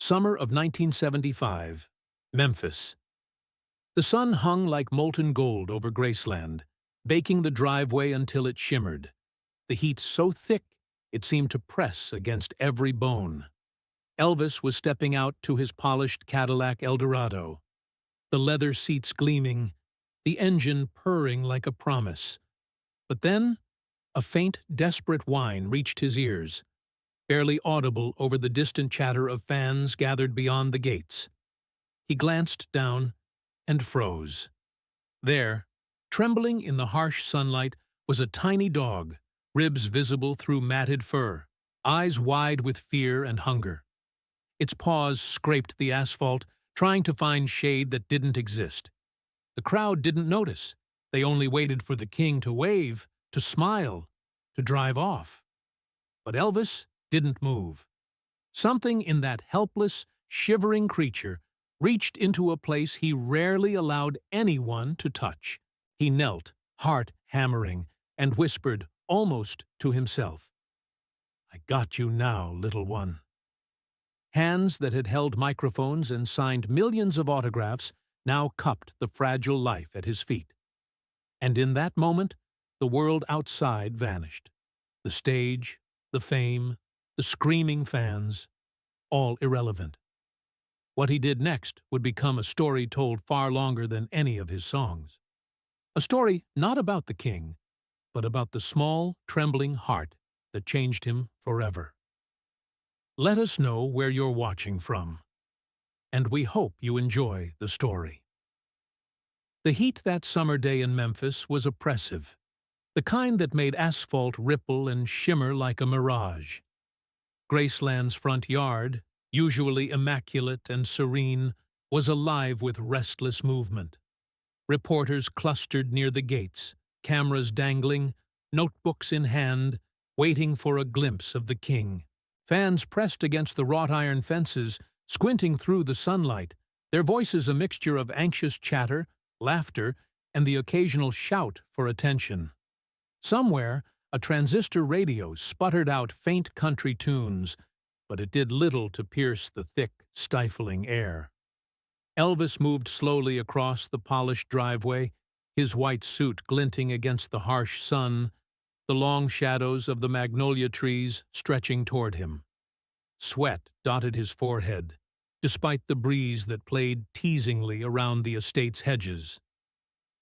Summer of 1975, Memphis. The sun hung like molten gold over Graceland, baking the driveway until it shimmered. The heat so thick it seemed to press against every bone. Elvis was stepping out to his polished Cadillac Eldorado, the leather seats gleaming, the engine purring like a promise. But then, a faint, desperate whine reached his ears, barely audible over the distant chatter of fans gathered beyond the gates. He glanced down and froze. There, trembling in the harsh sunlight, was a tiny dog, ribs visible through matted fur, eyes wide with fear and hunger. Its paws scraped the asphalt, trying to find shade that didn't exist. The crowd didn't notice. They only waited for the king to wave, to smile, to drive off. But Elvis didn't move. Something in that helpless, shivering creature reached into a place he rarely allowed anyone to touch. He knelt, heart hammering, and whispered, almost to himself, "I got you now, little one." Hands that had held microphones and signed millions of autographs now cupped the fragile life at his feet. And in that moment, the world outside vanished. The stage, the fame, the screaming fans, all irrelevant. What he did next would become a story told far longer than any of his songs. A story not about the king, but about the small, trembling heart that changed him forever. Let us know where you're watching from, and we hope you enjoy the story. The heat that summer day in Memphis was oppressive, the kind that made asphalt ripple and shimmer like a mirage. Graceland's front yard, usually immaculate and serene, was alive with restless movement. Reporters clustered near the gates, cameras dangling, notebooks in hand, waiting for a glimpse of the king. Fans pressed against the wrought-iron fences, squinting through the sunlight, their voices a mixture of anxious chatter, laughter, and the occasional shout for attention. Somewhere, a transistor radio sputtered out faint country tunes, but it did little to pierce the thick, stifling air. Elvis moved slowly across the polished driveway, his white suit glinting against the harsh sun, the long shadows of the magnolia trees stretching toward him. Sweat dotted his forehead, despite the breeze that played teasingly around the estate's hedges.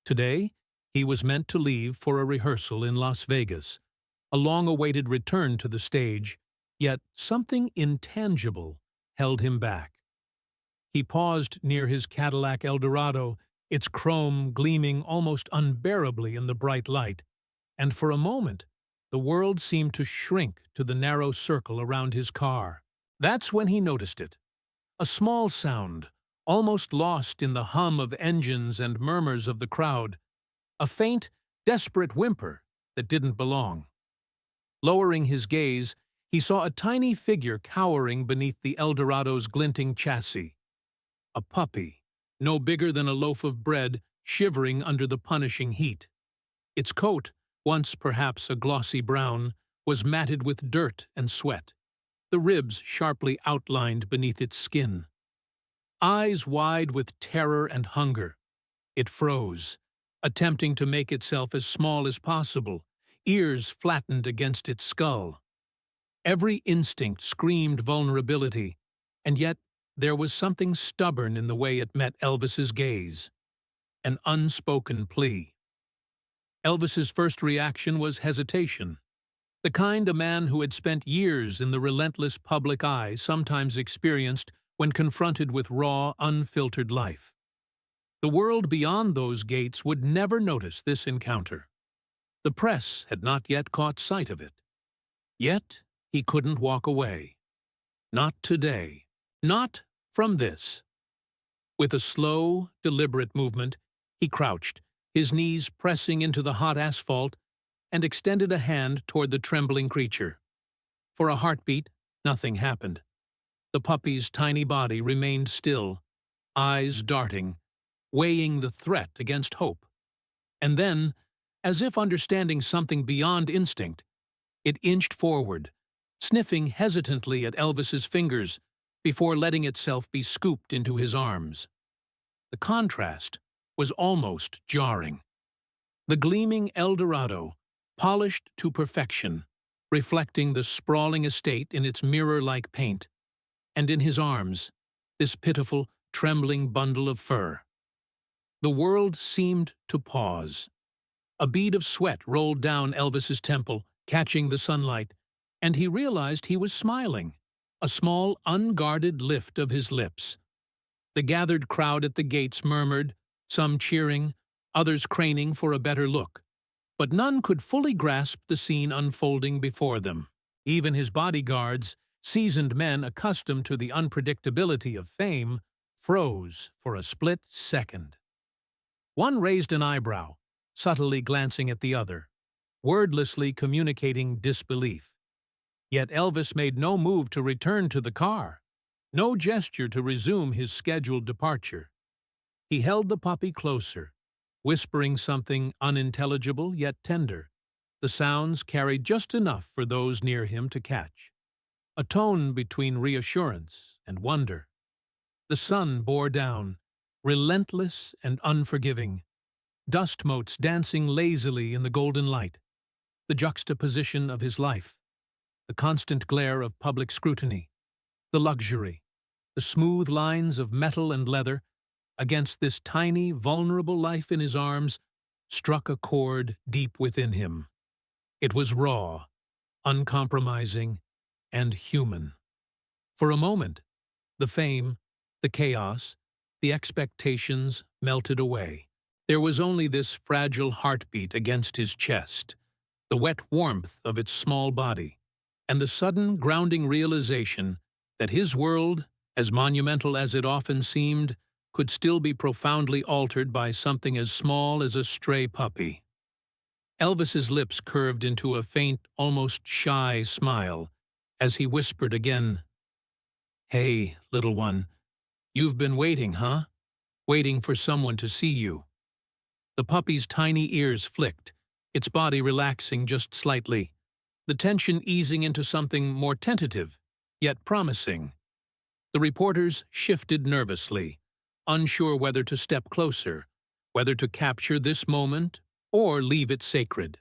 Today, he was meant to leave for a rehearsal in Las Vegas, a long-awaited return to the stage, yet something intangible held him back. He paused near his Cadillac Eldorado, its chrome gleaming almost unbearably in the bright light, and for a moment, the world seemed to shrink to the narrow circle around his car. That's when he noticed it. A small sound, almost lost in the hum of engines and murmurs of the crowd. A faint, desperate whimper that didn't belong. Lowering his gaze, he saw a tiny figure cowering beneath the Eldorado's glinting chassis. A puppy, no bigger than a loaf of bread, shivering under the punishing heat. Its coat, once perhaps a glossy brown, was matted with dirt and sweat, the ribs sharply outlined beneath its skin. Eyes wide with terror and hunger, it froze, attempting to make itself as small as possible, ears flattened against its skull. Every instinct screamed vulnerability, and yet there was something stubborn in the way it met Elvis's gaze. An unspoken plea. Elvis's first reaction was hesitation, the kind a man who had spent years in the relentless public eye sometimes experienced when confronted with raw, unfiltered life. The world beyond those gates would never notice this encounter. The press had not yet caught sight of it. Yet he couldn't walk away. Not today. Not from this. With a slow, deliberate movement, he crouched, his knees pressing into the hot asphalt, and extended a hand toward the trembling creature. For a heartbeat, nothing happened. The puppy's tiny body remained still, eyes darting, weighing the threat against hope. And then, as if understanding something beyond instinct, it inched forward, sniffing hesitantly at Elvis's fingers, before letting itself be scooped into his arms. The contrast was almost jarring. The gleaming El Dorado, polished to perfection, reflecting the sprawling estate in its mirror-like paint, and in his arms, this pitiful, trembling bundle of fur. The world seemed to pause. A bead of sweat rolled down Elvis's temple, catching the sunlight, and he realized he was smiling, a small, unguarded lift of his lips. The gathered crowd at the gates murmured, some cheering, others craning for a better look, but none could fully grasp the scene unfolding before them. Even his bodyguards, seasoned men accustomed to the unpredictability of fame, froze for a split second. One raised an eyebrow, subtly glancing at the other, wordlessly communicating disbelief. Yet Elvis made no move to return to the car, no gesture to resume his scheduled departure. He held the puppy closer, whispering something unintelligible yet tender. The sounds carried just enough for those near him to catch, a tone between reassurance and wonder. The sun bore down, relentless and unforgiving, dust motes dancing lazily in the golden light. The juxtaposition of his life, the constant glare of public scrutiny, the luxury, the smooth lines of metal and leather, against this tiny, vulnerable life in his arms, struck a chord deep within him. It was raw, uncompromising, and human. For a moment, the fame, the chaos, the expectations melted away. There was only this fragile heartbeat against his chest, the wet warmth of its small body, and the sudden grounding realization that his world, as monumental as it often seemed, could still be profoundly altered by something as small as a stray puppy. Elvis's lips curved into a faint, almost shy smile as he whispered again, "Hey, little one, you've been waiting, huh? Waiting for someone to see you." The puppy's tiny ears flicked, its body relaxing just slightly, the tension easing into something more tentative, yet promising. The reporters shifted nervously, unsure whether to step closer, whether to capture this moment or leave it sacred.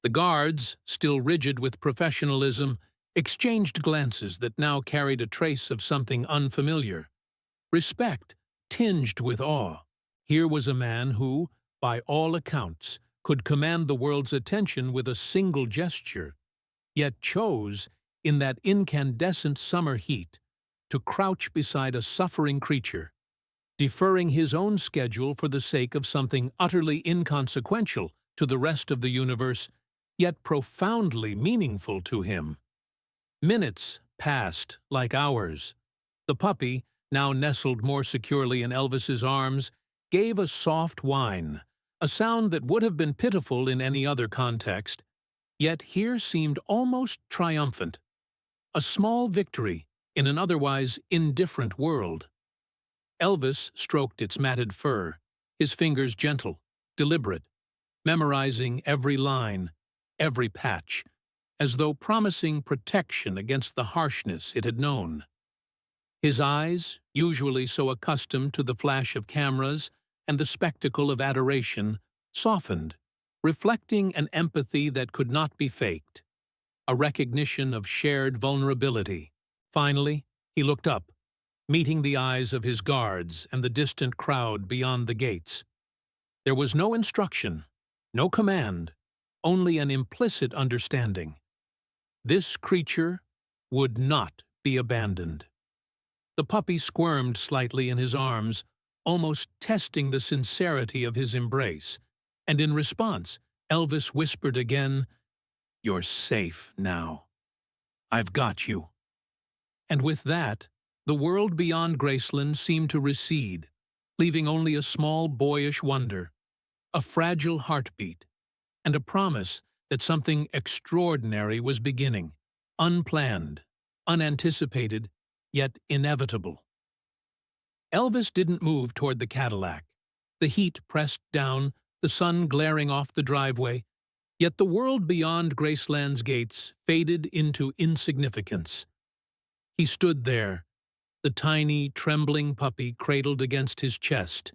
The guards, still rigid with professionalism, exchanged glances that now carried a trace of something unfamiliar. Respect tinged with awe. Here was a man who, by all accounts, could command the world's attention with a single gesture, yet chose, in that incandescent summer heat, to crouch beside a suffering creature, deferring his own schedule for the sake of something utterly inconsequential to the rest of the universe, yet profoundly meaningful to him. Minutes passed like hours. The puppy, now nestled more securely in Elvis's arms, gave a soft whine, a sound that would have been pitiful in any other context, yet here seemed almost triumphant. A small victory in an otherwise indifferent world. Elvis stroked its matted fur, his fingers gentle, deliberate, memorizing every line, every patch, as though promising protection against the harshness it had known. His eyes, usually so accustomed to the flash of cameras and the spectacle of adoration, softened, reflecting an empathy that could not be faked, a recognition of shared vulnerability. Finally, he looked up, meeting the eyes of his guards and the distant crowd beyond the gates. There was no instruction, no command, only an implicit understanding. This creature would not be abandoned. The puppy squirmed slightly in his arms, almost testing the sincerity of his embrace, and in response, Elvis whispered again, "You're safe now. I've got you." And with that, the world beyond Graceland seemed to recede, leaving only a small boyish wonder, a fragile heartbeat, and a promise that something extraordinary was beginning, unplanned, unanticipated, yet inevitable. Elvis didn't move toward the Cadillac. The heat pressed down, the sun glaring off the driveway, yet the world beyond Graceland's gates faded into insignificance. He stood there, the tiny, trembling puppy cradled against his chest,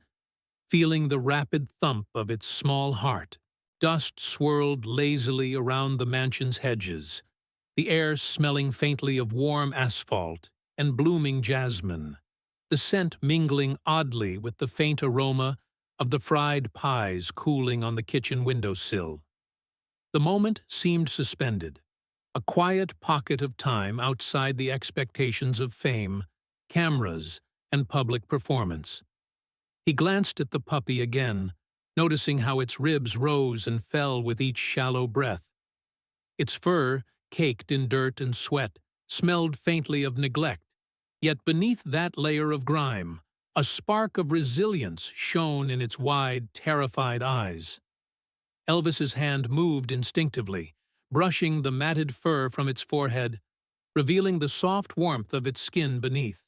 feeling the rapid thump of its small heart. Dust swirled lazily around the mansion's hedges, the air smelling faintly of warm asphalt and blooming jasmine, the scent mingling oddly with the faint aroma of the fried pies cooling on the kitchen windowsill. The moment seemed suspended, a quiet pocket of time outside the expectations of fame, cameras, and public performance. He glanced at the puppy again, noticing how its ribs rose and fell with each shallow breath. Its fur, caked in dirt and sweat, smelled faintly of neglect, yet beneath that layer of grime, a spark of resilience shone in its wide, terrified eyes. Elvis's hand moved instinctively, brushing the matted fur from its forehead, revealing the soft warmth of its skin beneath.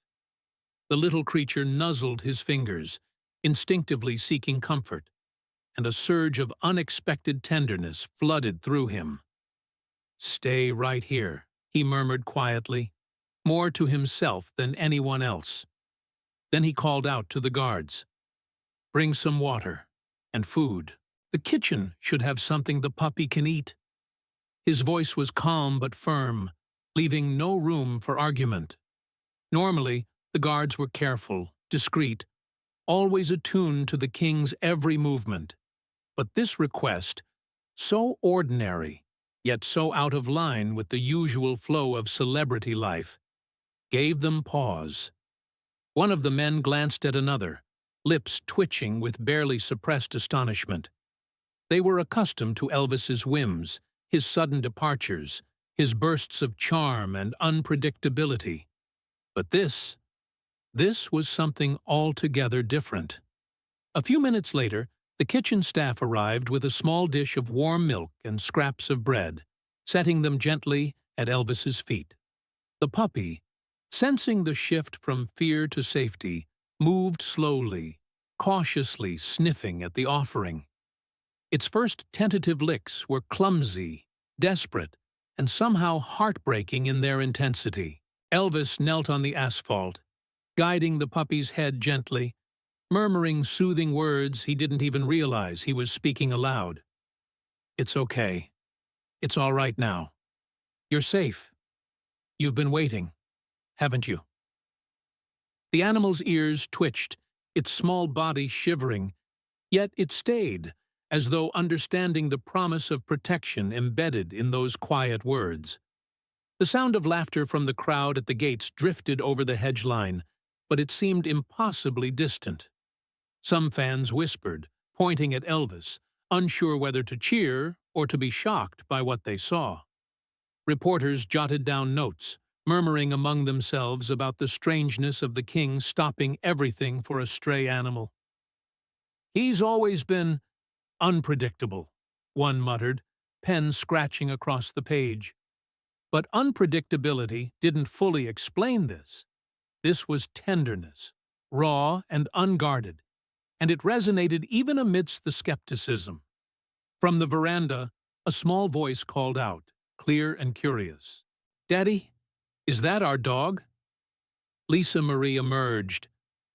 The little creature nuzzled his fingers, instinctively seeking comfort, and a surge of unexpected tenderness flooded through him. "Stay right here," he murmured quietly, more to himself than anyone else. Then he called out to the guards, "Bring some water and food. The kitchen should have something the puppy can eat." His voice was calm but firm, leaving no room for argument. Normally, the guards were careful, discreet, always attuned to the king's every movement. But this request, so ordinary, yet so out of line with the usual flow of celebrity life, gave them pause. One of the men glanced at another, lips twitching with barely suppressed astonishment. They were accustomed to Elvis's whims, his sudden departures, his bursts of charm and unpredictability. But this was something altogether different. A few minutes later, the kitchen staff arrived with a small dish of warm milk and scraps of bread, setting them gently at Elvis's feet. The puppy, sensing the shift from fear to safety, moved slowly, cautiously sniffing at the offering. Its first tentative licks were clumsy, desperate, and somehow heartbreaking in their intensity. Elvis knelt on the asphalt, guiding the puppy's head gently, murmuring soothing words he didn't even realize he was speaking aloud. "It's okay. It's all right now. You're safe. You've been waiting, haven't you?" The animal's ears twitched, its small body shivering, yet it stayed, as though understanding the promise of protection embedded in those quiet words. The sound of laughter from the crowd at the gates drifted over the hedge line, but it seemed impossibly distant. Some fans whispered, pointing at Elvis, unsure whether to cheer or to be shocked by what they saw. Reporters jotted down notes, murmuring among themselves about the strangeness of the king stopping everything for a stray animal. "He's always been unpredictable," one muttered, pen scratching across the page. But unpredictability didn't fully explain this. This was tenderness, raw and unguarded, and it resonated even amidst the skepticism. From the veranda, a small voice called out, clear and curious, "Daddy, is that our dog?" Lisa Marie emerged,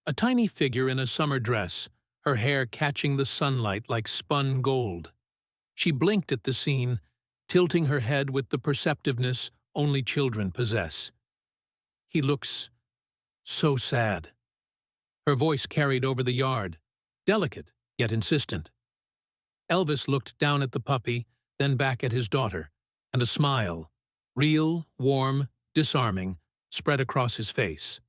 a tiny figure in a summer dress, her hair catching the sunlight like spun gold. She blinked at the scene, tilting her head with the perceptiveness only children possess. "He looks so sad." Her voice carried over the yard, delicate yet insistent. Elvis looked down at the puppy, then back at his daughter, and a smile, real, warm, disarming, spread across his face.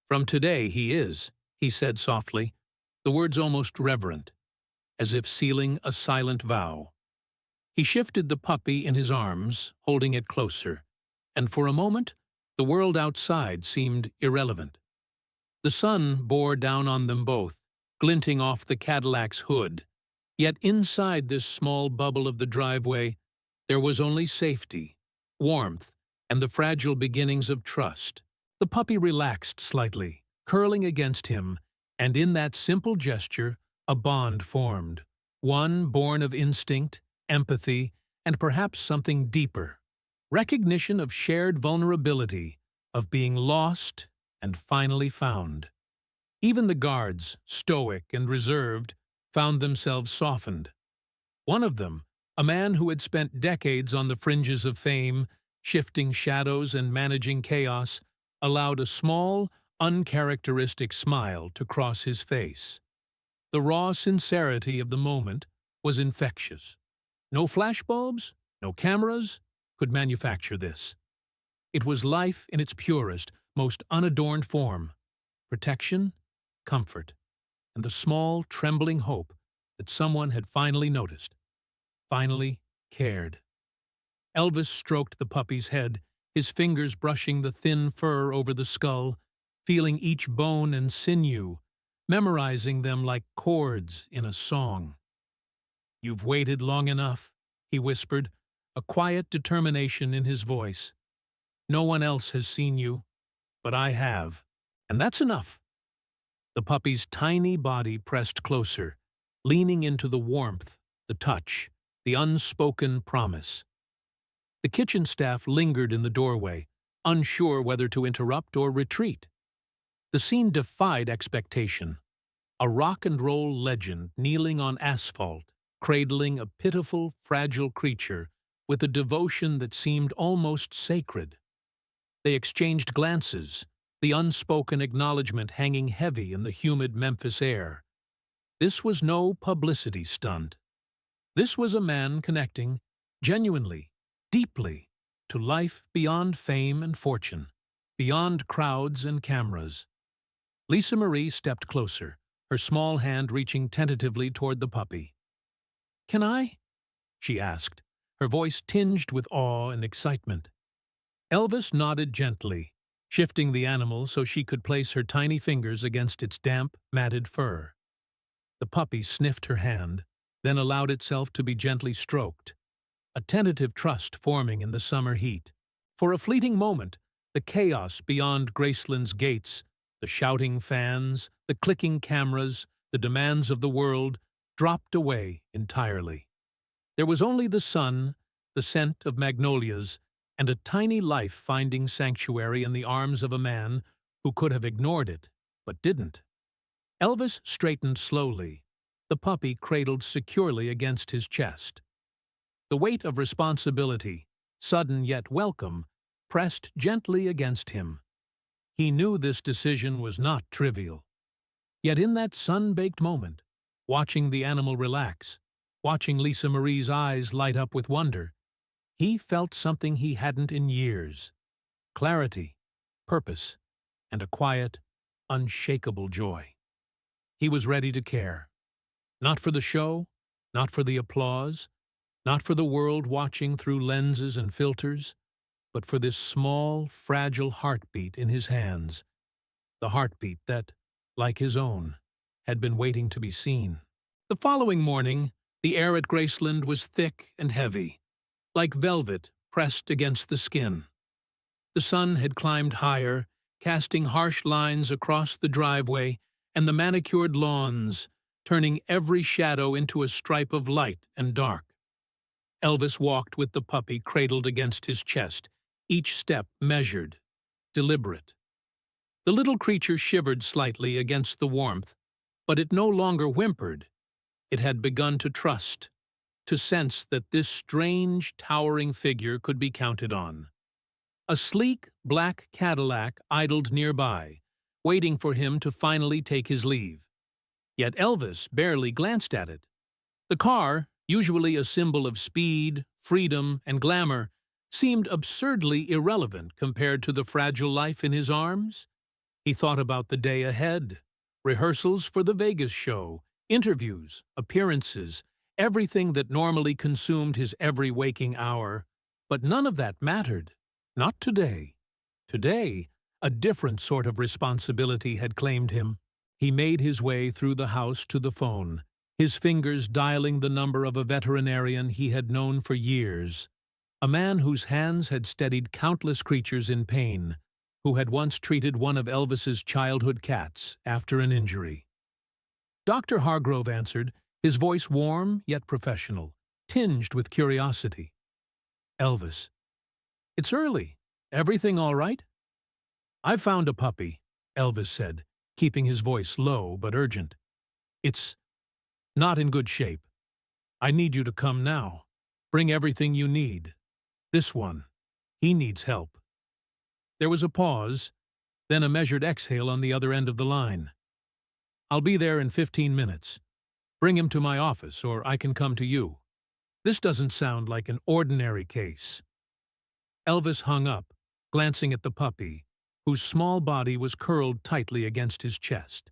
"From today he is," he said softly, the words almost reverent, as if sealing a silent vow. He shifted the puppy in his arms, holding it closer, and for a moment the world outside seemed irrelevant. The sun bore down on them both, glinting off the Cadillac's hood, yet inside this small bubble of the driveway there was only safety, warmth, and the fragile beginnings of trust. The puppy relaxed slightly, curling against him, and in that simple gesture a bond formed, one born of instinct, empathy, and perhaps something deeper. Recognition of shared vulnerability, of being lost and finally found. Even the guards, stoic and reserved, found themselves softened. One of them, a man who had spent decades on the fringes of fame, shifting shadows and managing chaos, allowed a small, uncharacteristic smile to cross his face. The raw sincerity of the moment was infectious. No flashbulbs, no cameras could manufacture this. It was life in its purest, most unadorned form. Protection, comfort, and the small, trembling hope that someone had finally noticed, finally cared. Elvis stroked the puppy's head, his fingers brushing the thin fur over the skull, feeling each bone and sinew, memorizing them like chords in a song. "You've waited long enough," he whispered, a quiet determination in his voice. "No one else has seen you, but I have, and that's enough." The puppy's tiny body pressed closer, leaning into the warmth, the touch, the unspoken promise. The kitchen staff lingered in the doorway, unsure whether to interrupt or retreat. The scene defied expectation. A rock-and-roll legend kneeling on asphalt, cradling a pitiful, fragile creature with a devotion that seemed almost sacred. They exchanged glances, the unspoken acknowledgement hanging heavy in the humid Memphis air. This was no publicity stunt. This was a man connecting, genuinely, deeply, to life beyond fame and fortune, beyond crowds and cameras. Lisa Marie stepped closer, her small hand reaching tentatively toward the puppy. "Can I?" she asked, her voice tinged with awe and excitement. Elvis nodded gently, shifting the animal so she could place her tiny fingers against its damp, matted fur. The puppy sniffed her hand, then allowed itself to be gently stroked, a tentative trust forming in the summer heat. For a fleeting moment, the chaos beyond Graceland's gates, the shouting fans, the clicking cameras, the demands of the world, dropped away entirely. There was only the sun, the scent of magnolias, and a tiny life finding sanctuary in the arms of a man who could have ignored it, but didn't. Elvis straightened slowly, the puppy cradled securely against his chest. The weight of responsibility, sudden yet welcome, pressed gently against him. He knew this decision was not trivial. Yet in that sun-baked moment, watching the animal relax, watching Lisa Marie's eyes light up with wonder, he felt something he hadn't in years: clarity, purpose, and a quiet, unshakable joy. He was ready to care. Not for the show, not for the applause, not for the world watching through lenses and filters, but for this small, fragile heartbeat in his hands, the heartbeat that, like his own, had been waiting to be seen. The following morning, the air at Graceland was thick and heavy, like velvet pressed against the skin. The sun had climbed higher, casting harsh lines across the driveway and the manicured lawns, turning every shadow into a stripe of light and dark. Elvis walked with the puppy cradled against his chest, each step measured, deliberate. The little creature shivered slightly against the warmth, but it no longer whimpered. It had begun to trust, to sense that this strange, towering figure could be counted on. A sleek, black Cadillac idled nearby, waiting for him to finally take his leave. Yet Elvis barely glanced at it. The car, usually a symbol of speed, freedom, and glamour, seemed absurdly irrelevant compared to the fragile life in his arms. He thought about the day ahead, rehearsals for the Vegas show, interviews, appearances, everything that normally consumed his every waking hour. But none of that mattered. Not today. Today, a different sort of responsibility had claimed him. He made his way through the house to the phone, his fingers dialing the number of a veterinarian he had known for years, a man whose hands had steadied countless creatures in pain, who had once treated one of Elvis's childhood cats after an injury. Dr. Hargrove answered, his voice warm yet professional, tinged with curiosity. "Elvis, it's early. Everything all right?" "I've found a puppy," Elvis said, keeping his voice low but urgent. "It's not in good shape. I need you to come now. Bring everything you need. This one, he needs help." There was a pause, then a measured exhale on the other end of the line. "I'll be there in 15 minutes. Bring him to my office, or I can come to you. This doesn't sound like an ordinary case." Elvis hung up, glancing at the puppy, whose small body was curled tightly against his chest.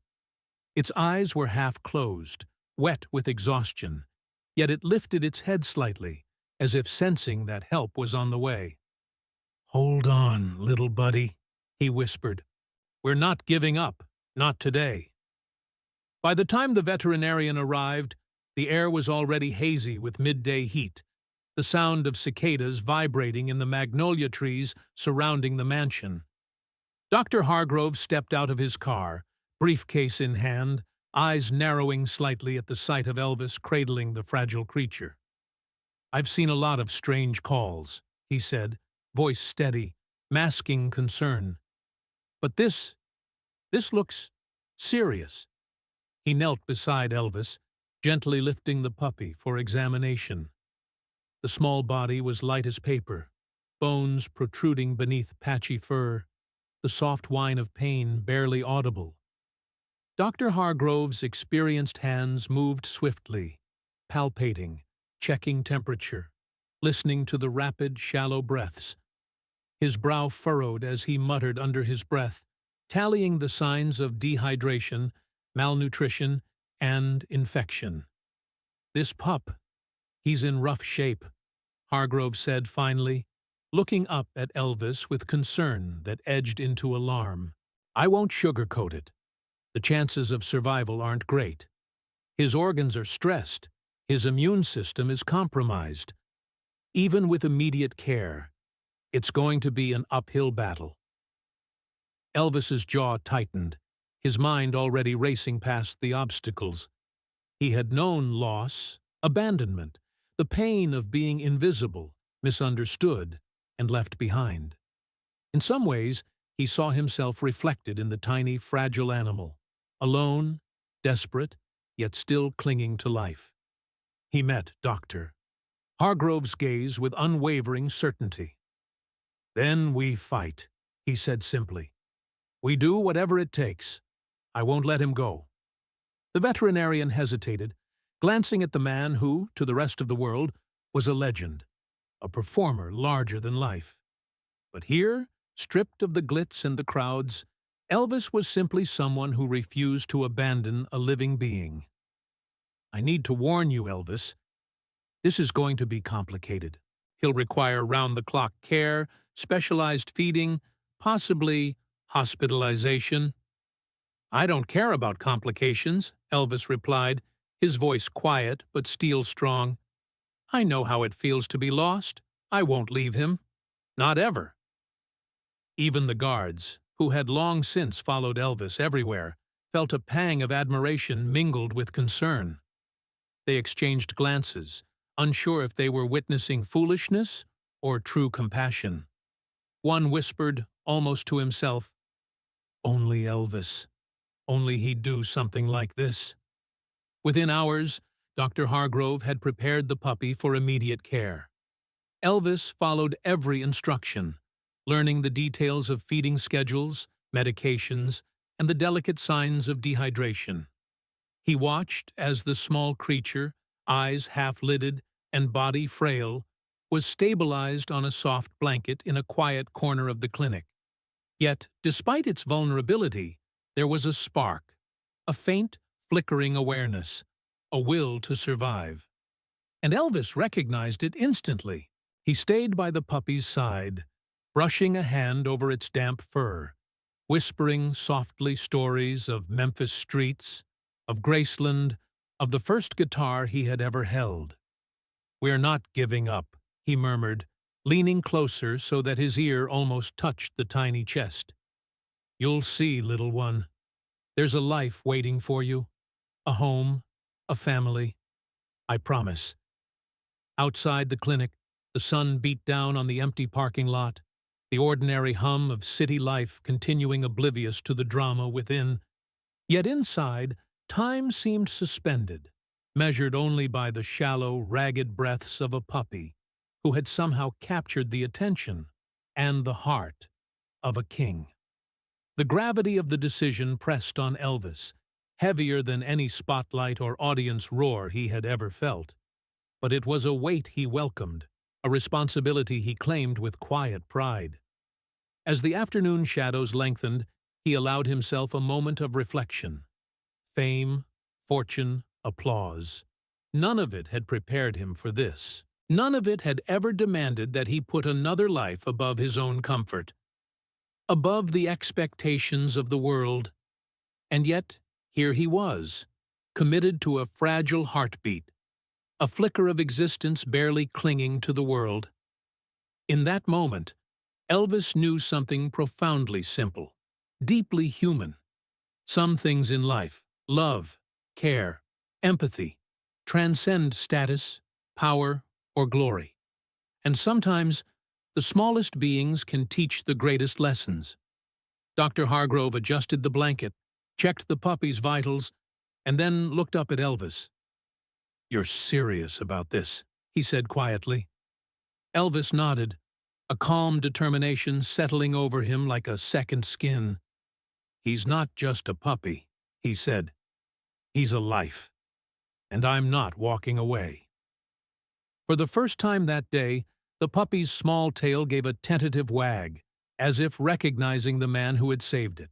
Its eyes were half closed, wet with exhaustion, yet it lifted its head slightly, as if sensing that help was on the way. "Hold on, little buddy," he whispered. "We're not giving up, not today." By the time the veterinarian arrived, the air was already hazy with midday heat, the sound of cicadas vibrating in the magnolia trees surrounding the mansion. Dr. Hargrove stepped out of his car, briefcase in hand, eyes narrowing slightly at the sight of Elvis cradling the fragile creature. "I've seen a lot of strange calls," he said, voice steady, masking concern. "But this looks serious." He knelt beside Elvis, gently lifting the puppy for examination. The small body was light as paper, bones protruding beneath patchy fur, the soft whine of pain barely audible. Dr. Hargrove's experienced hands moved swiftly, palpating, checking temperature, listening to the rapid, shallow breaths. His brow furrowed as he muttered under his breath, tallying the signs of dehydration, malnutrition, and infection. "This pup, he's in rough shape," Hargrove said finally, looking up at Elvis with concern that edged into alarm. "I won't sugarcoat it. The chances of survival aren't great. His organs are stressed. His immune system is compromised. Even with immediate care, it's going to be an uphill battle." Elvis's jaw tightened, his mind already racing past the obstacles. He had known loss, abandonment, the pain of being invisible, misunderstood, and left behind. In some ways, he saw himself reflected in the tiny, fragile animal, alone, desperate, yet still clinging to life. He met Dr. Hargrove's gaze with unwavering certainty. "Then we fight," he said simply. "We do whatever it takes. I won't let him go." The veterinarian hesitated, glancing at the man who, to the rest of the world, was a legend, a performer larger than life. But here, stripped of the glitz and the crowds, Elvis was simply someone who refused to abandon a living being. "I need to warn you, Elvis. This is going to be complicated. He'll require round-the-clock care, specialized feeding, possibly hospitalization." "I don't care about complications," Elvis replied, his voice quiet but steel strong. "I know how it feels to be lost. I won't leave him. Not ever." Even the guards, who had long since followed Elvis everywhere, felt a pang of admiration mingled with concern. They exchanged glances, unsure if they were witnessing foolishness or true compassion. One whispered, almost to himself, "Only Elvis. Only he'd do something like this." Within hours, Dr. Hargrove had prepared the puppy for immediate care. Elvis followed every instruction, learning the details of feeding schedules, medications, and the delicate signs of dehydration. He watched as the small creature, eyes half-lidded and body frail, was stabilized on a soft blanket in a quiet corner of the clinic. Yet, despite its vulnerability, there was a spark, a faint, flickering awareness, a will to survive. And Elvis recognized it instantly. He stayed by the puppy's side, brushing a hand over its damp fur, whispering softly stories of Memphis streets, of Graceland, of the first guitar he had ever held. "We're not giving up," he murmured, leaning closer so that his ear almost touched the tiny chest. "You'll see, little one. There's a life waiting for you, a home, a family. I promise." Outside the clinic, the sun beat down on the empty parking lot. the ordinary hum of city life continuing oblivious to the drama within. Yet inside, time seemed suspended, measured only by the shallow, ragged breaths of a puppy who had somehow captured the attention and the heart of a king. The gravity of the decision pressed on Elvis, heavier than any spotlight or audience roar he had ever felt. But it was a weight he welcomed, a responsibility he claimed with quiet pride. As the afternoon shadows lengthened, he allowed himself a moment of reflection. Fame, fortune, applause. None of it had prepared him for this. None of it had ever demanded that he put another life above his own comfort, above the expectations of the world. And yet, here he was, committed to a fragile heartbeat, a flicker of existence barely clinging to the world. In that moment, Elvis knew something profoundly simple, deeply human. Some things in life, love, care, empathy, transcend status, power, or glory. And sometimes, the smallest beings can teach the greatest lessons. Dr. Hargrove adjusted the blanket, checked the puppy's vitals, and then looked up at Elvis. "You're serious about this," he said quietly. Elvis nodded, a calm determination settling over him like a second skin. "He's not just a puppy," he said. "He's a life. And I'm not walking away." For the first time that day, the puppy's small tail gave a tentative wag, as if recognizing the man who had saved it.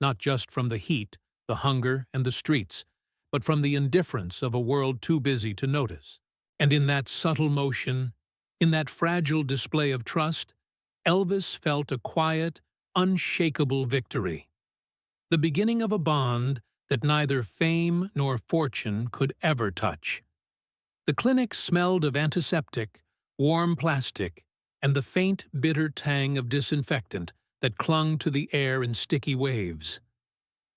Not just from the heat, the hunger, and the streets, but from the indifference of a world too busy to notice. And in that subtle motion, in that fragile display of trust, Elvis felt a quiet, unshakable victory. The beginning of a bond that neither fame nor fortune could ever touch. The clinic smelled of antiseptic, warm plastic, and the faint, bitter tang of disinfectant that clung to the air in sticky waves.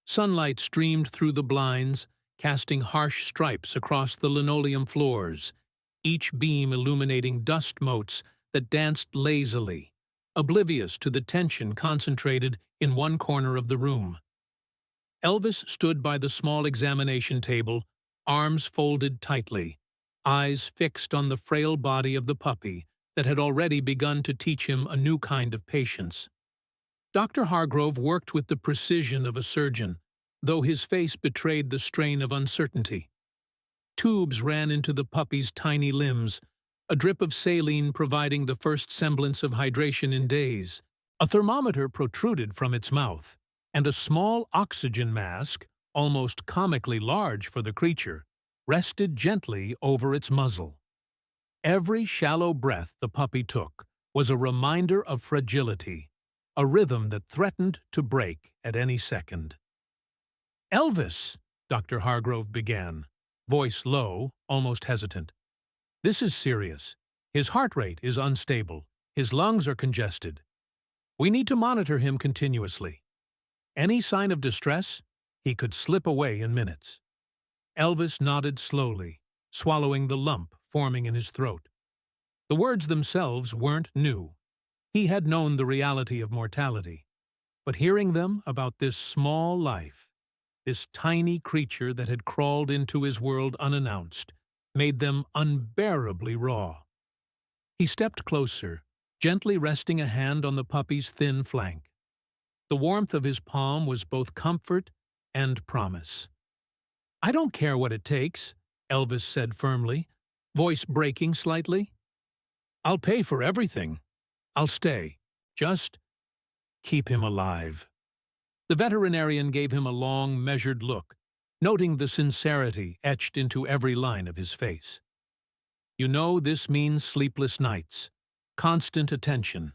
Sunlight streamed through the blinds, casting harsh stripes across the linoleum floors, each beam illuminating dust motes that danced lazily, oblivious to the tension concentrated in one corner of the room. Elvis stood by the small examination table, arms folded tightly, eyes fixed on the frail body of the puppy that had already begun to teach him a new kind of patience. Dr. Hargrove worked with the precision of a surgeon, though his face betrayed the strain of uncertainty. Tubes ran into the puppy's tiny limbs, a drip of saline providing the first semblance of hydration in days. A thermometer protruded from its mouth, and a small oxygen mask, almost comically large for the creature, rested gently over its muzzle. Every shallow breath the puppy took was a reminder of fragility, a rhythm that threatened to break at any second. "Elvis," Dr. Hargrove began, voice low, almost hesitant. "This is serious. His heart rate is unstable. His lungs are congested. We need to monitor him continuously. Any sign of distress, he could slip away in minutes." Elvis nodded slowly, swallowing the lump forming in his throat. The words themselves weren't new. He had known the reality of mortality. But hearing them about this small life, this tiny creature that had crawled into his world unannounced, made them unbearably raw. He stepped closer, gently resting a hand on the puppy's thin flank. The warmth of his palm was both comfort and promise. "I don't care what it takes," Elvis said firmly, voice breaking slightly. "I'll pay for everything. I'll stay. Just keep him alive." The veterinarian gave him a long, measured look, noting the sincerity etched into every line of his face. "You know this means sleepless nights, constant attention,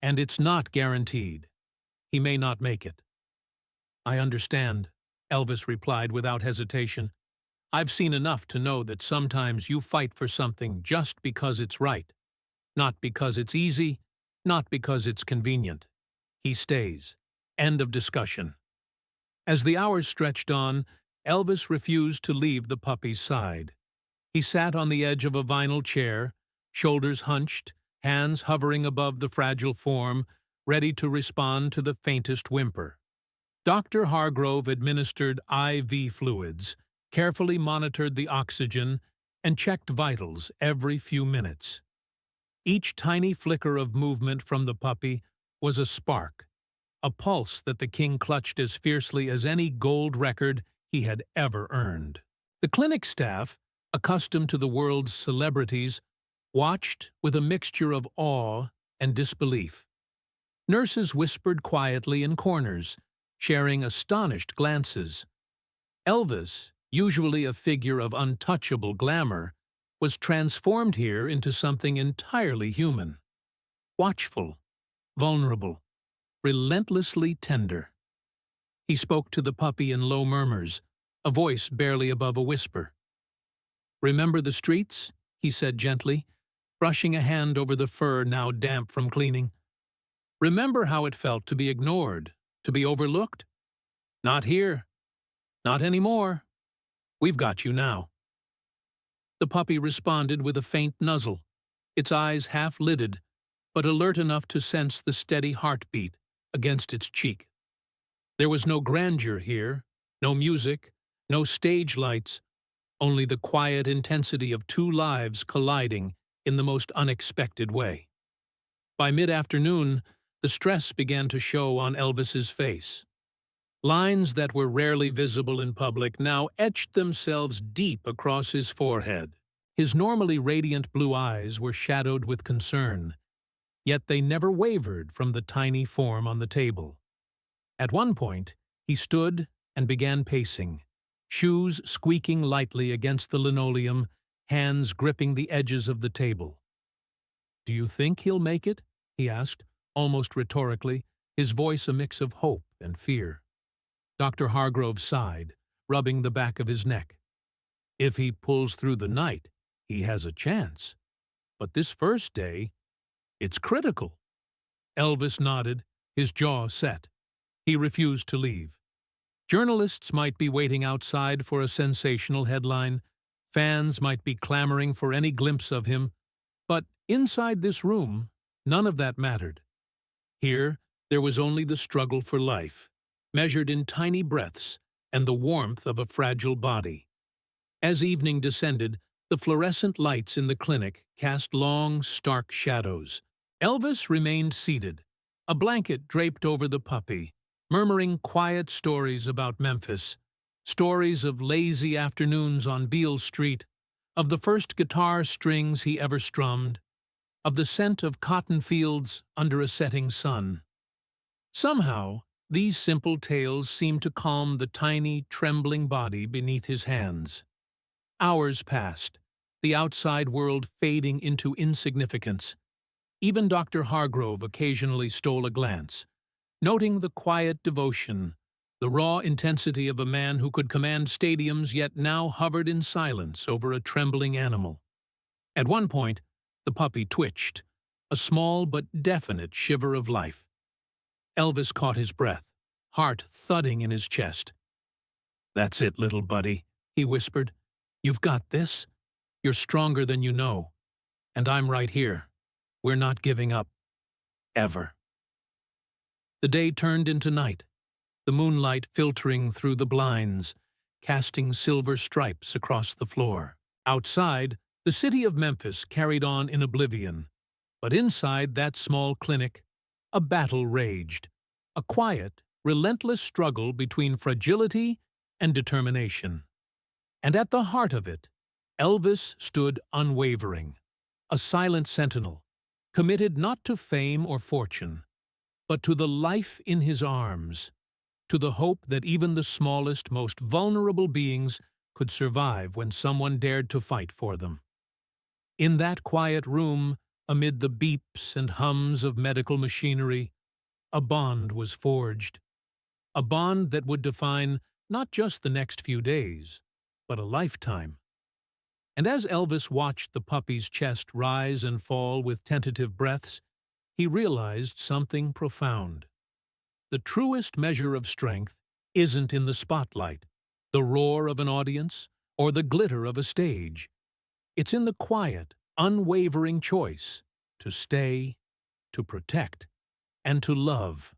and it's not guaranteed. He may not make it." "I understand," Elvis replied without hesitation. "I've seen enough to know that sometimes you fight for something just because it's right, not because it's easy, not because it's convenient." He stays. End of discussion. As the hours stretched on, Elvis refused to leave the puppy's side. He sat on the edge of a vinyl chair, shoulders hunched, hands hovering above the fragile form, ready to respond to the faintest whimper. Dr. Hargrove administered IV fluids, carefully monitored the oxygen, and checked vitals every few minutes. Each tiny flicker of movement from the puppy was a spark, a pulse that the king clutched as fiercely as any gold record he had ever earned. The clinic staff, accustomed to the world's celebrities, watched with a mixture of awe and disbelief. Nurses whispered quietly in corners, sharing astonished glances. Elvis, usually a figure of untouchable glamour, was transformed here into something entirely human. Watchful, vulnerable, relentlessly tender. He spoke to the puppy in low murmurs, a voice barely above a whisper. "Remember the streets?" he said gently, brushing a hand over the fur now damp from cleaning. "Remember how it felt to be ignored, to be overlooked? Not here. Not anymore. We've got you now." The puppy responded with a faint nuzzle, its eyes half-lidded, but alert enough to sense the steady heartbeat against its cheek. There was no grandeur here, no music, no stage lights, only the quiet intensity of two lives colliding in the most unexpected way. By mid-afternoon, the stress began to show on Elvis's face. Lines that were rarely visible in public now etched themselves deep across his forehead. His normally radiant blue eyes were shadowed with concern, yet they never wavered from the tiny form on the table. At one point, he stood and began pacing, shoes squeaking lightly against the linoleum, hands gripping the edges of the table. "Do you think he'll make it?" he asked, almost rhetorically, his voice a mix of hope and fear. Dr. Hargrove sighed, rubbing the back of his neck. "If he pulls through the night, he has a chance. But this first day, it's critical." Elvis nodded, his jaw set. He refused to leave. Journalists might be waiting outside for a sensational headline, fans might be clamoring for any glimpse of him, but inside this room, none of that mattered. Here, there was only the struggle for life, measured in tiny breaths and the warmth of a fragile body. As evening descended, the fluorescent lights in the clinic cast long, stark shadows. Elvis remained seated, a blanket draped over the puppy, murmuring quiet stories about Memphis, stories of lazy afternoons on Beale Street, of the first guitar strings he ever strummed, of the scent of cotton fields under a setting sun. Somehow, these simple tales seemed to calm the tiny, trembling body beneath his hands. Hours passed, the outside world fading into insignificance. Even Dr. Hargrove occasionally stole a glance, noting the quiet devotion, the raw intensity of a man who could command stadiums yet now hovered in silence over a trembling animal. At one point, the puppy twitched, a small but definite shiver of life. Elvis caught his breath, heart thudding in his chest. "That's it, little buddy," he whispered. "You've got this. You're stronger than you know. And I'm right here. We're not giving up. Ever." The day turned into night, the moonlight filtering through the blinds, casting silver stripes across the floor. Outside, the city of Memphis carried on in oblivion, but inside that small clinic, a battle raged, a quiet, relentless struggle between fragility and determination. And at the heart of it, Elvis stood unwavering, a silent sentinel, committed not to fame or fortune, but to the life in his arms, to the hope that even the smallest, most vulnerable beings could survive when someone dared to fight for them. In that quiet room, amid the beeps and hums of medical machinery, a bond was forged. A bond that would define not just the next few days, but a lifetime. And as Elvis watched the puppy's chest rise and fall with tentative breaths, he realized something profound. The truest measure of strength isn't in the spotlight, the roar of an audience, or the glitter of a stage. It's in the quiet, unwavering choice, to stay, to protect, and to love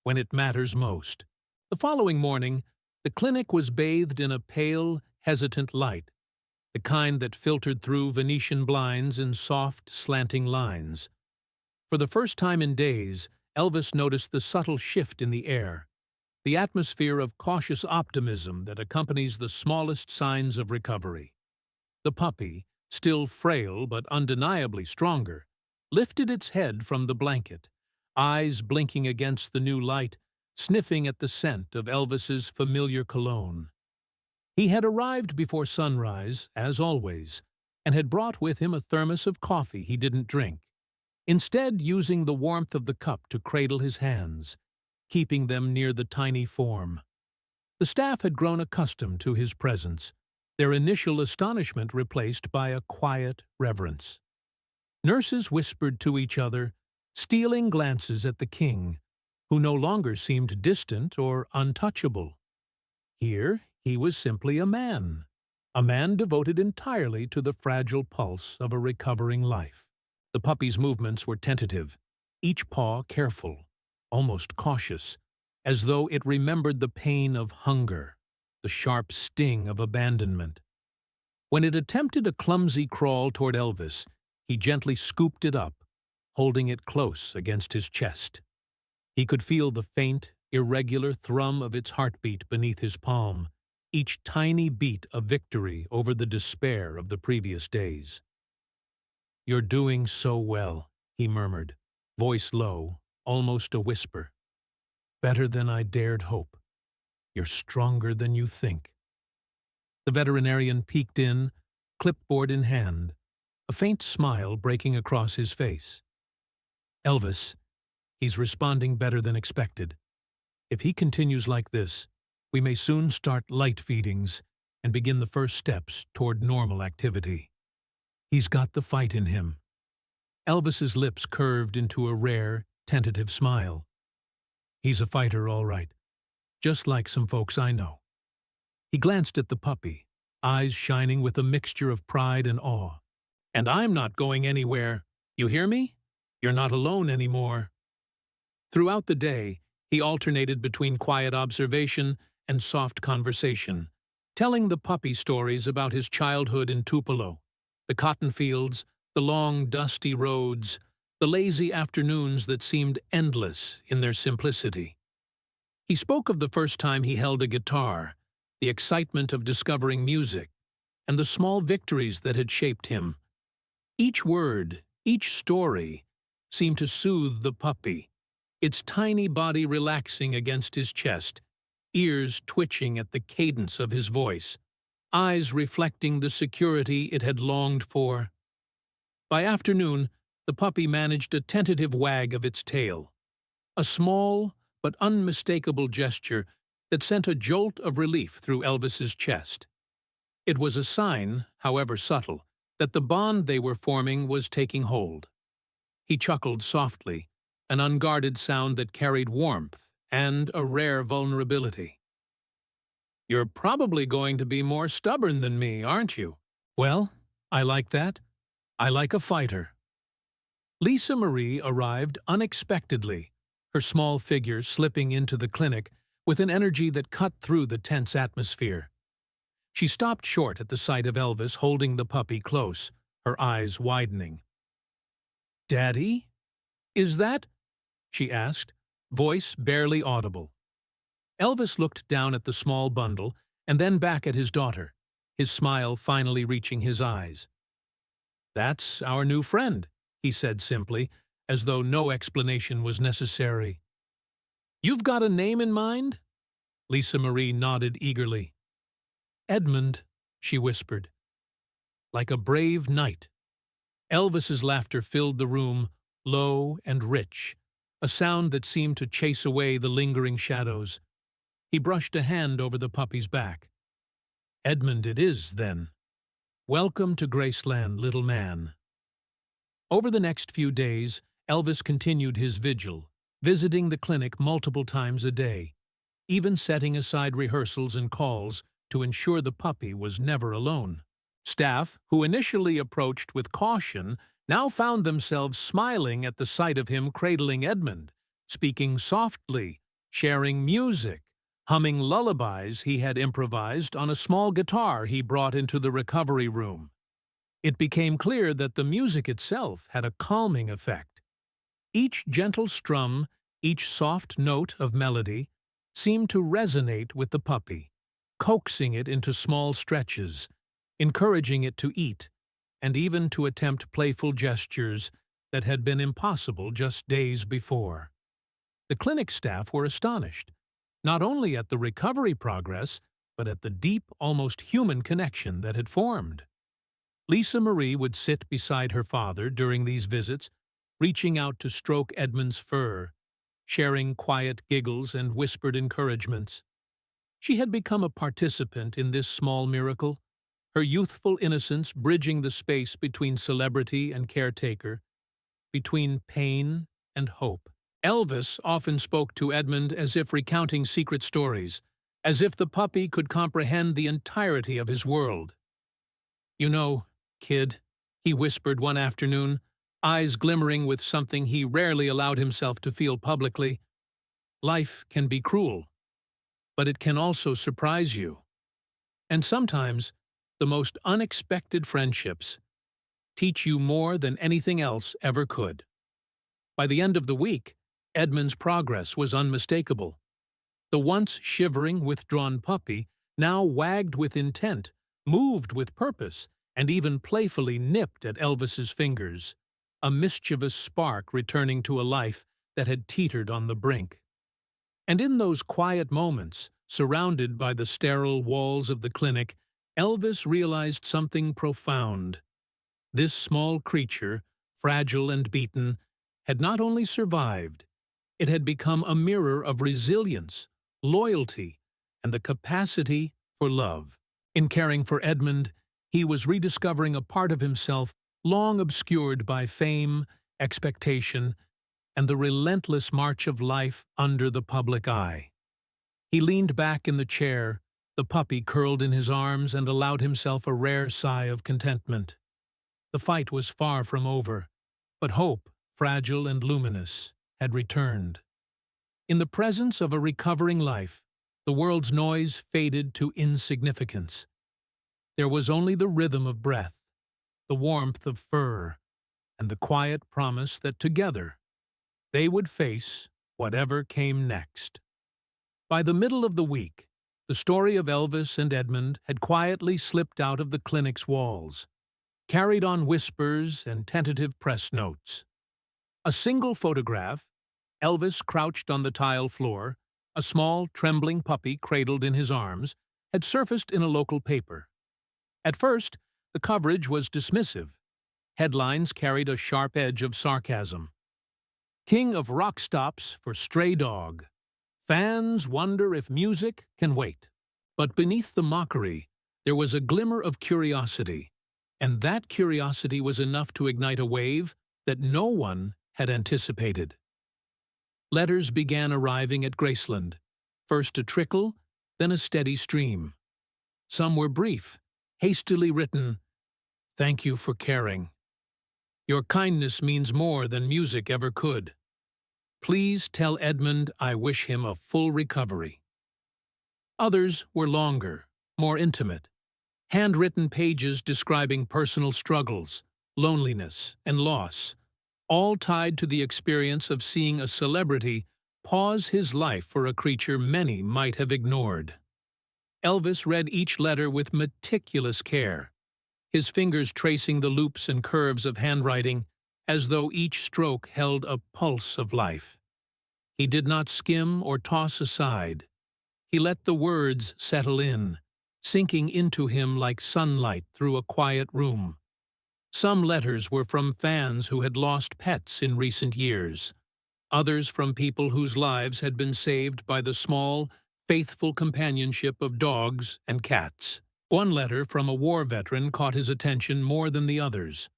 when it matters most. The following morning, the clinic was bathed in a pale, hesitant light, the kind that filtered through Venetian blinds in soft, slanting lines. For the first time in days, Elvis noticed the subtle shift in the air, the atmosphere of cautious optimism that accompanies the smallest signs of recovery. The puppy, still frail but undeniably stronger, lifted its head from the blanket, eyes blinking against the new light, sniffing at the scent of Elvis's familiar cologne. He had arrived before sunrise, as always, and had brought with him a thermos of coffee he didn't drink, instead using the warmth of the cup to cradle his hands, keeping them near the tiny form. The staff had grown accustomed to his presence, their initial astonishment replaced by a quiet reverence. Nurses whispered to each other, stealing glances at the king, who no longer seemed distant or untouchable. Here he was simply a man devoted entirely to the fragile pulse of a recovering life. The puppy's movements were tentative, each paw careful, almost cautious, as though it remembered the pain of hunger, the sharp sting of abandonment. When it attempted a clumsy crawl toward Elvis, he gently scooped it up, holding it close against his chest. He could feel the faint, irregular thrum of its heartbeat beneath his palm, each tiny beat a victory over the despair of the previous days. "You're doing so well," he murmured, voice low, almost a whisper. "Better than I dared hope. You're stronger than you think." The veterinarian peeked in, clipboard in hand, a faint smile breaking across his face. "Elvis, he's responding better than expected. If he continues like this, we may soon start light feedings and begin the first steps toward normal activity. He's got the fight in him." Elvis's lips curved into a rare, tentative smile. "He's a fighter, all right, just like some folks I know." He glanced at the puppy, eyes shining with a mixture of pride and awe. "And I'm not going anywhere. You hear me? You're not alone anymore." Throughout the day, he alternated between quiet observation and soft conversation, telling the puppy stories about his childhood in Tupelo, the cotton fields, the long, dusty roads, the lazy afternoons that seemed endless in their simplicity. He spoke of the first time he held a guitar, the excitement of discovering music, and the small victories that had shaped him. Each word, each story, seemed to soothe the puppy, its tiny body relaxing against his chest, ears twitching at the cadence of his voice, eyes reflecting the security it had longed for. By afternoon, the puppy managed a tentative wag of its tail, a small but unmistakable gesture that sent a jolt of relief through Elvis's chest. It was a sign, however subtle, that the bond they were forming was taking hold. He chuckled softly, an unguarded sound that carried warmth and a rare vulnerability. "You're probably going to be more stubborn than me, aren't you?" "Well, I like that. I like a fighter." Lisa Marie arrived unexpectedly, her small figure slipping into the clinic with an energy that cut through the tense atmosphere. She stopped short at the sight of Elvis holding the puppy close, her eyes widening. "Daddy? Is that?" she asked, voice barely audible. Elvis looked down at the small bundle and then back at his daughter, his smile finally reaching his eyes. "That's our new friend," he said simply, as though no explanation was necessary. "You've got a name in mind?" Lisa Marie nodded eagerly. "Edmund," she whispered. "Like a brave knight." Elvis's laughter filled the room, low and rich, a sound that seemed to chase away the lingering shadows. He brushed a hand over the puppy's back. "Edmund it is, then. Welcome to Graceland, little man." Over the next few days, Elvis continued his vigil, visiting the clinic multiple times a day, even setting aside rehearsals and calls to ensure the puppy was never alone. Staff, who initially approached with caution, now found themselves smiling at the sight of him cradling Edmund, speaking softly, sharing music, humming lullabies he had improvised on a small guitar he brought into the recovery room. It became clear that the music itself had a calming effect. Each gentle strum, each soft note of melody, seemed to resonate with the puppy, coaxing it into small stretches, encouraging it to eat, and even to attempt playful gestures that had been impossible just days before. The clinic staff were astonished, not only at the recovery progress, but at the deep, almost human connection that had formed. Lisa Marie would sit beside her father during these visits, reaching out to stroke Edmund's fur, sharing quiet giggles and whispered encouragements. She had become a participant in this small miracle, her youthful innocence bridging the space between celebrity and caretaker, between pain and hope. Elvis often spoke to Edmund as if recounting secret stories, as if the puppy could comprehend the entirety of his world. "You know, kid," he whispered one afternoon, eyes glimmering with something he rarely allowed himself to feel publicly, "life can be cruel, but it can also surprise you. And sometimes, the most unexpected friendships teach you more than anything else ever could." By the end of the week, Edmund's progress was unmistakable. The once shivering, withdrawn puppy now wagged with intent, moved with purpose, and even playfully nipped at Elvis's fingers, a mischievous spark returning to a life that had teetered on the brink. And in those quiet moments, surrounded by the sterile walls of the clinic, Elvis realized something profound. This small creature, fragile and beaten, had not only survived, it had become a mirror of resilience, loyalty, and the capacity for love. In caring for Edmund, he was rediscovering a part of himself long obscured by fame, expectation, and the relentless march of life under the public eye. He leaned back in the chair, the puppy curled in his arms, and allowed himself a rare sigh of contentment. The fight was far from over, but hope, fragile and luminous, had returned. In the presence of a recovering life, the world's noise faded to insignificance. There was only the rhythm of breath, the warmth of fur, and the quiet promise that together they would face whatever came next. By the middle of the week, the story of Elvis and Edmund had quietly slipped out of the clinic's walls, carried on whispers and tentative press notes. A single photograph, Elvis crouched on the tile floor, a small, trembling puppy cradled in his arms, had surfaced in a local paper. At first, the coverage was dismissive. Headlines carried a sharp edge of sarcasm. "King of rock stops for stray dog. Fans wonder if music can wait." But beneath the mockery, there was a glimmer of curiosity, and that curiosity was enough to ignite a wave that no one had anticipated. Letters began arriving at Graceland, first a trickle, then a steady stream. Some were brief, hastily written, "Thank you for caring. Your kindness means more than music ever could. Please tell Edmund I wish him a full recovery." Others were longer, more intimate, handwritten pages describing personal struggles, loneliness, and loss, all tied to the experience of seeing a celebrity pause his life for a creature many might have ignored. Elvis read each letter with meticulous care, his fingers tracing the loops and curves of handwriting as though each stroke held a pulse of life. He did not skim or toss aside. He let the words settle in, sinking into him like sunlight through a quiet room. Some letters were from fans who had lost pets in recent years, others from people whose lives had been saved by the small, faithful companionship of dogs and cats. One letter from a war veteran caught his attention more than the others.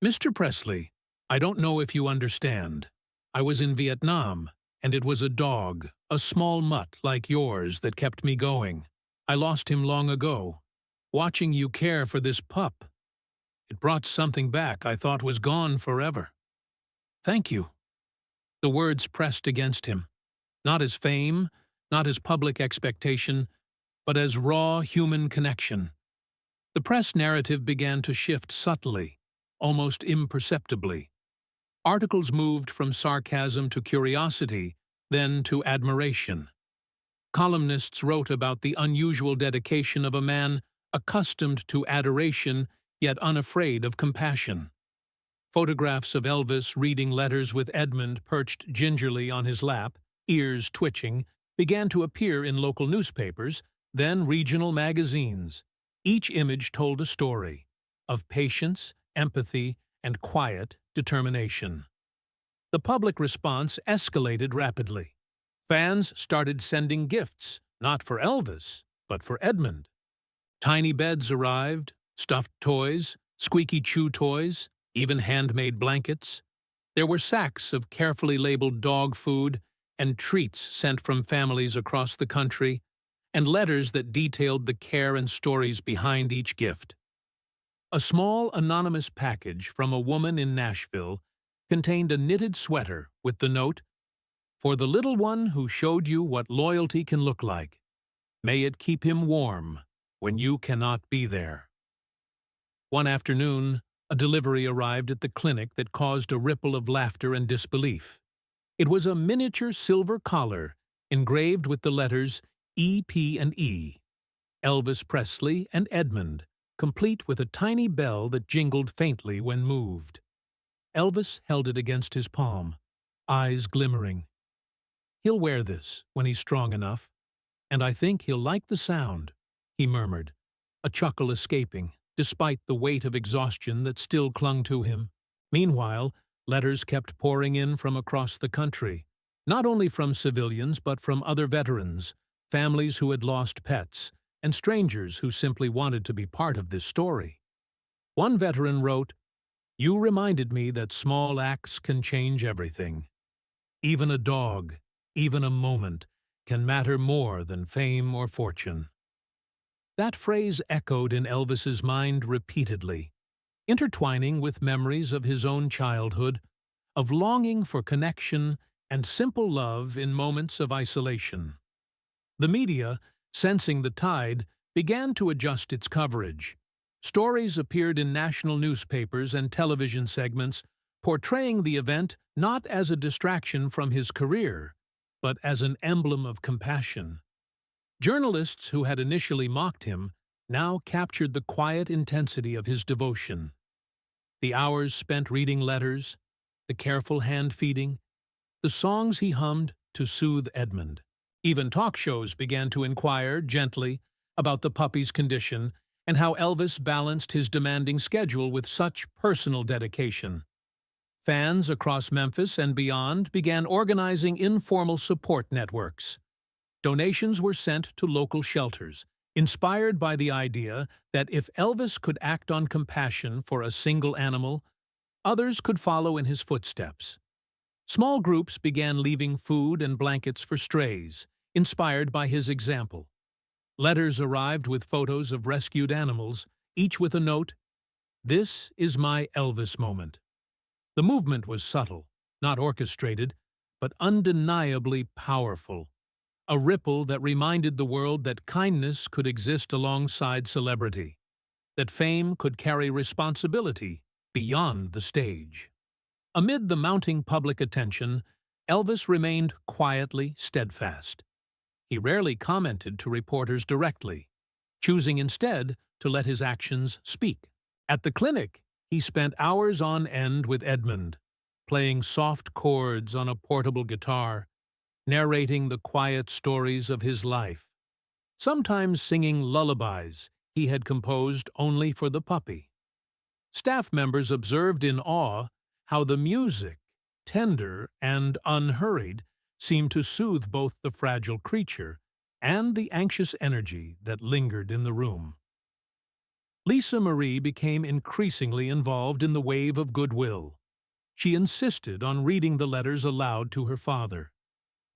"Mr. Presley, I don't know if you understand. I was in Vietnam, and it was a dog, a small mutt like yours, that kept me going. I lost him long ago. Watching you care for this pup, It brought something back I thought was gone forever. Thank you. The words pressed against him, not as fame, not as public expectation, but as raw human connection. The press narrative began to shift subtly, almost imperceptibly. Articles moved from sarcasm to curiosity, then to admiration. Columnists wrote about the unusual dedication of a man accustomed to adoration yet unafraid of compassion. Photographs of Elvis reading letters with Edmund perched gingerly on his lap, ears twitching, began to appear in local newspapers, then regional magazines. Each image told a story of patience, empathy, and quiet determination. The public response escalated rapidly. Fans started sending gifts, not for Elvis, but for Edmund. Tiny beds arrived, stuffed toys, squeaky chew toys, even handmade blankets. There were sacks of carefully labeled dog food and treats sent from families across the country, and letters that detailed the care and stories behind each gift. A small anonymous package from a woman in Nashville contained a knitted sweater with the note, "For the little one who showed you what loyalty can look like. May it keep him warm when you cannot be there." One afternoon, a delivery arrived at the clinic that caused a ripple of laughter and disbelief. It was a miniature silver collar engraved with the letters EP and E, Elvis Presley and Edmund, complete with a tiny bell that jingled faintly when moved. Elvis held it against his palm, eyes glimmering. "He'll wear this when he's strong enough, and I think he'll like the sound," he murmured, a chuckle escaping, despite the weight of exhaustion that still clung to him. Meanwhile, letters kept pouring in from across the country, not only from civilians but from other veterans, families who had lost pets, and strangers who simply wanted to be part of this story. One veteran wrote, "You reminded me that small acts can change everything. Even a dog, even a moment, can matter more than fame or fortune." That phrase echoed in Elvis's mind repeatedly, intertwining with memories of his own childhood, of longing for connection and simple love in moments of isolation. The media, sensing the tide, began to adjust its coverage. Stories appeared in national newspapers and television segments, portraying the event not as a distraction from his career, but as an emblem of compassion. Journalists who had initially mocked him now captured the quiet intensity of his devotion. The hours spent reading letters, the careful hand-feeding, the songs he hummed to soothe Edmund. Even talk shows began to inquire, gently, about the puppy's condition and how Elvis balanced his demanding schedule with such personal dedication. Fans across Memphis and beyond began organizing informal support networks. Donations were sent to local shelters, inspired by the idea that if Elvis could act on compassion for a single animal, others could follow in his footsteps. Small groups began leaving food and blankets for strays, inspired by his example. Letters arrived with photos of rescued animals, each with a note, "This is my Elvis moment." The movement was subtle, not orchestrated, but undeniably powerful. A ripple that reminded the world that kindness could exist alongside celebrity, that fame could carry responsibility beyond the stage. Amid the mounting public attention, Elvis remained quietly steadfast. He rarely commented to reporters directly, choosing instead to let his actions speak. At the clinic, he spent hours on end with Edmund, playing soft chords on a portable guitar, narrating the quiet stories of his life, sometimes singing lullabies he had composed only for the puppy. Staff members observed in awe how the music, tender and unhurried, seemed to soothe both the fragile creature and the anxious energy that lingered in the room. Lisa Marie became increasingly involved in the wave of goodwill. She insisted on reading the letters aloud to her father,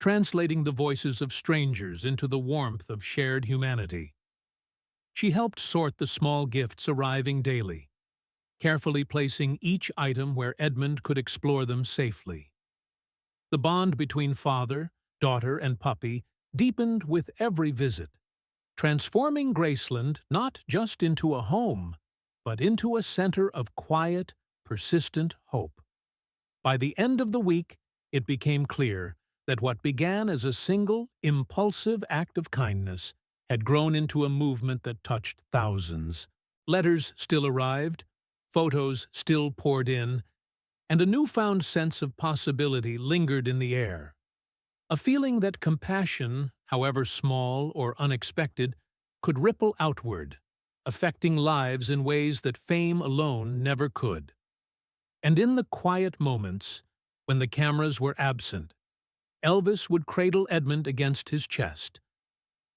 translating the voices of strangers into the warmth of shared humanity. She helped sort the small gifts arriving daily, carefully placing each item where Edmund could explore them safely. The bond between father, daughter, and puppy deepened with every visit, transforming Graceland not just into a home, but into a center of quiet, persistent hope. By the end of the week, it became clear that what began as a single, impulsive act of kindness had grown into a movement that touched thousands. Letters still arrived, photos still poured in, and a newfound sense of possibility lingered in the air. A feeling that compassion, however small or unexpected, could ripple outward, affecting lives in ways that fame alone never could. And in the quiet moments, when the cameras were absent, Elvis would cradle Edmund against his chest,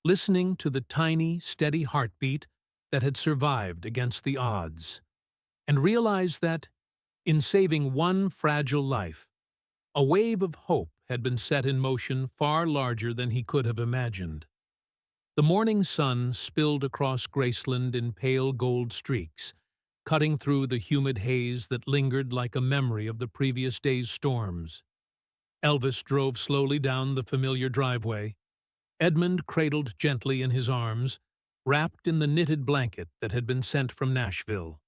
listening to the tiny, steady heartbeat that had survived against the odds, and realize that, in saving one fragile life, a wave of hope had been set in motion far larger than he could have imagined. The morning sun spilled across Graceland in pale gold streaks, cutting through the humid haze that lingered like a memory of the previous day's storms. Elvis drove slowly down the familiar driveway, Edmund cradled gently in his arms, wrapped in the knitted blanket that had been sent from Nashville.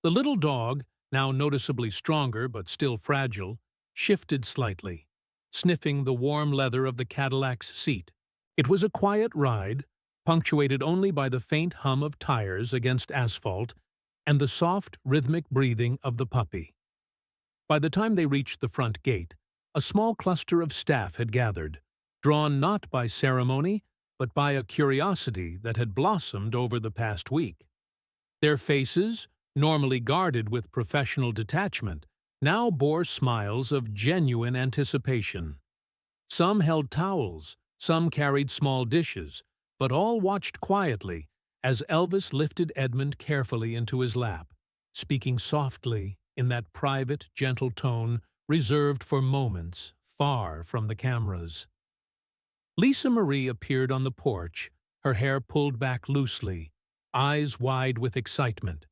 The little dog, now noticeably stronger but still fragile, shifted slightly, sniffing the warm leather of the Cadillac's seat. It was a quiet ride, punctuated only by the faint hum of tires against asphalt and the soft, rhythmic breathing of the puppy. By the time they reached the front gate, a small cluster of staff had gathered, drawn not by ceremony, but by a curiosity that had blossomed over the past week. Their faces, normally guarded with professional detachment, now bore smiles of genuine anticipation. Some held towels, some carried small dishes, but all watched quietly as Elvis lifted Edmund carefully into his lap, speaking softly in that private, gentle tone reserved for moments far from the cameras. Lisa Marie appeared on the porch, her hair pulled back loosely, eyes wide with excitement.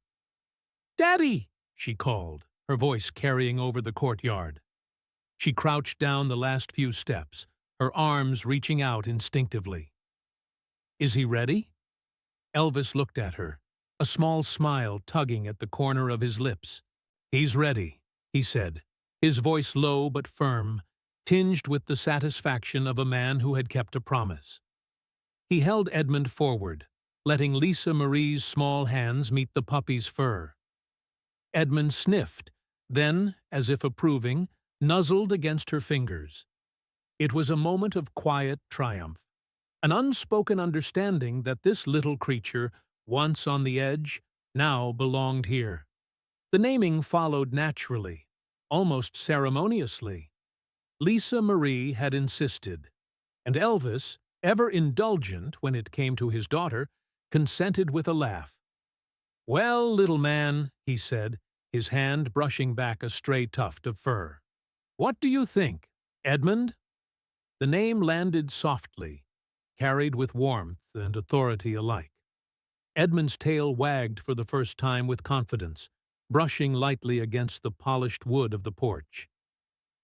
"Daddy!" she called, her voice carrying over the courtyard. She crouched down the last few steps, her arms reaching out instinctively. "Is he ready?" Elvis looked at her, a small smile tugging at the corner of his lips. "He's ready," he said, his voice low but firm, tinged with the satisfaction of a man who had kept a promise. He held Edmund forward, letting Lisa Marie's small hands meet the puppy's fur. Edmund sniffed, then, as if approving, nuzzled against her fingers. It was a moment of quiet triumph, an unspoken understanding that this little creature, once on the edge, now belonged here. The naming followed naturally, almost ceremoniously. Lisa Marie had insisted, and Elvis, ever indulgent when it came to his daughter, consented with a laugh. "Well, little man," he said, his hand brushing back a stray tuft of fur. "What do you think, Edmund?" The name landed softly, carried with warmth and authority alike. Edmund's tail wagged for the first time with confidence, brushing lightly against the polished wood of the porch.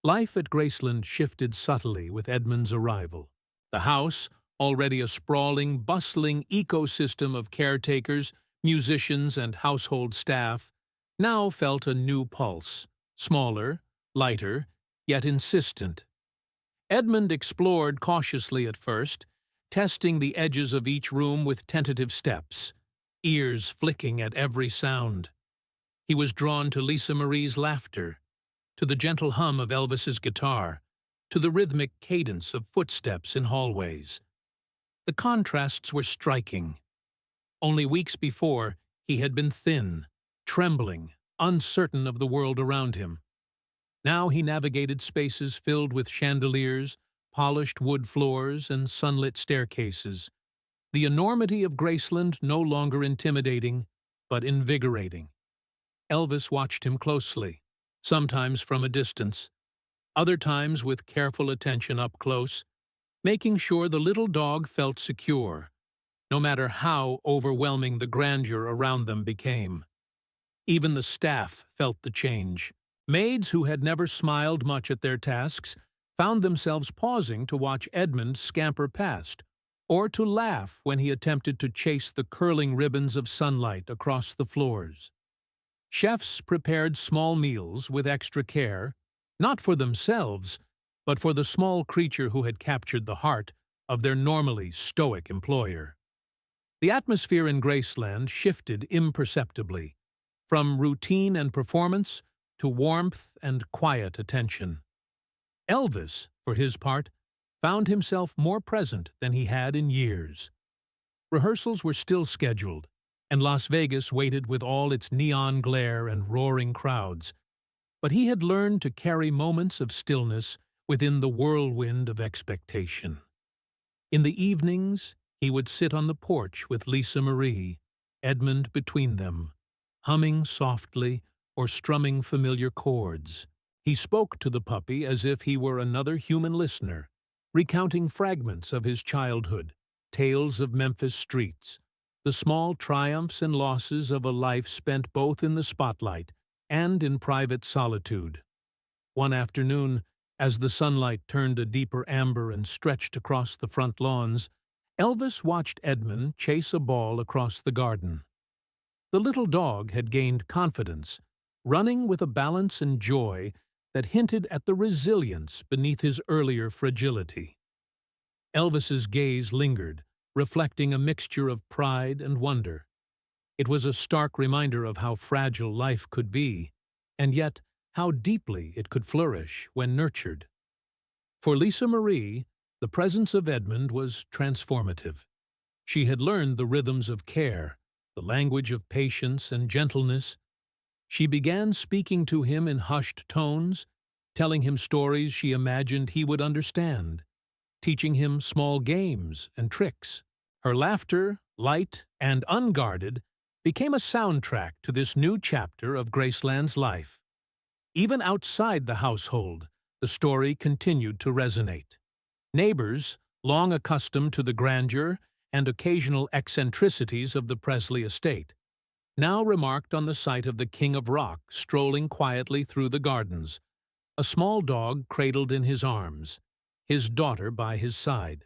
Life at Graceland shifted subtly with Edmund's arrival. The house, already a sprawling, bustling ecosystem of caretakers, musicians, and household staff, now felt a new pulse, smaller, lighter, yet insistent. Edmund explored cautiously at first, testing the edges of each room with tentative steps, ears flicking at every sound. He was drawn to Lisa Marie's laughter, to the gentle hum of Elvis's guitar, to the rhythmic cadence of footsteps in hallways. The contrasts were striking. Only weeks before, he had been thin, trembling, uncertain of the world around him. Now he navigated spaces filled with chandeliers, polished wood floors, and sunlit staircases, the enormity of Graceland no longer intimidating, but invigorating. Elvis watched him closely, sometimes from a distance, other times with careful attention up close, making sure the little dog felt secure, no matter how overwhelming the grandeur around them became. Even the staff felt the change. Maids who had never smiled much at their tasks found themselves pausing to watch Edmund scamper past, or to laugh when he attempted to chase the curling ribbons of sunlight across the floors. Chefs prepared small meals with extra care, not for themselves, but for the small creature who had captured the heart of their normally stoic employer. The atmosphere in Graceland shifted imperceptibly, from routine and performance to warmth and quiet attention. Elvis, for his part, found himself more present than he had in years. Rehearsals were still scheduled, and Las Vegas waited with all its neon glare and roaring crowds, but he had learned to carry moments of stillness within the whirlwind of expectation. In the evenings, he would sit on the porch with Lisa Marie, Edmund between them, humming softly or strumming familiar chords. He spoke to the puppy as if he were another human listener, recounting fragments of his childhood, tales of Memphis streets, the small triumphs and losses of a life spent both in the spotlight and in private solitude. One afternoon, as the sunlight turned a deeper amber and stretched across the front lawns, Elvis watched Edmund chase a ball across the garden. The little dog had gained confidence, running with a balance and joy that hinted at the resilience beneath his earlier fragility. Elvis's gaze lingered, reflecting a mixture of pride and wonder. It was a stark reminder of how fragile life could be, and yet how deeply it could flourish when nurtured. For Lisa Marie, the presence of Edmund was transformative. She had learned the rhythms of care, the language of patience and gentleness. She began speaking to him in hushed tones, telling him stories she imagined he would understand, teaching him small games and tricks. Her laughter, light and unguarded, became a soundtrack to this new chapter of Graceland's life. Even outside the household, the story continued to resonate. Neighbors, long accustomed to the grandeur and occasional eccentricities of the Presley estate, now remarked on the sight of the King of Rock strolling quietly through the gardens, a small dog cradled in his arms, his daughter by his side.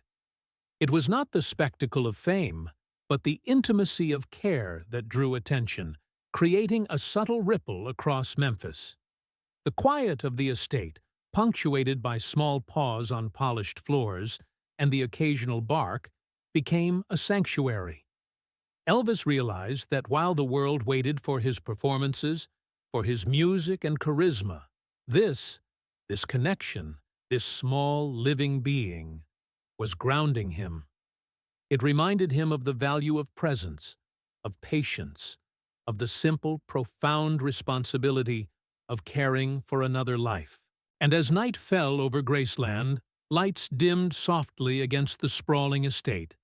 It was not the spectacle of fame, but the intimacy of care that drew attention, creating a subtle ripple across Memphis. The quiet of the estate, punctuated by small paws on polished floors and the occasional bark, became a sanctuary. Elvis realized that while the world waited for his performances, for his music and charisma, this connection, this small living being, was grounding him. It reminded him of the value of presence, of patience, of the simple, profound responsibility of caring for another life. And as night fell over Graceland, lights dimmed softly against the sprawling estate.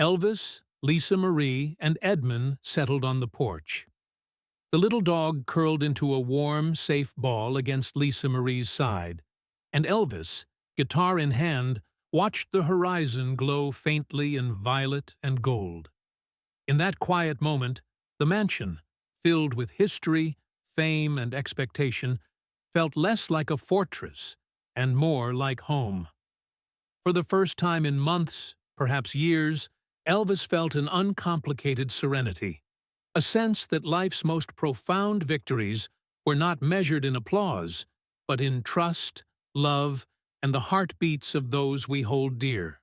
Elvis, Lisa Marie, and Edmund settled on the porch. The little dog curled into a warm, safe ball against Lisa Marie's side, and Elvis, guitar in hand, watched the horizon glow faintly in violet and gold. In that quiet moment, the mansion, filled with history, fame, and expectation, felt less like a fortress and more like home. For the first time in months, perhaps years, Elvis felt an uncomplicated serenity, a sense that life's most profound victories were not measured in applause, but in trust, love, and the heartbeats of those we hold dear.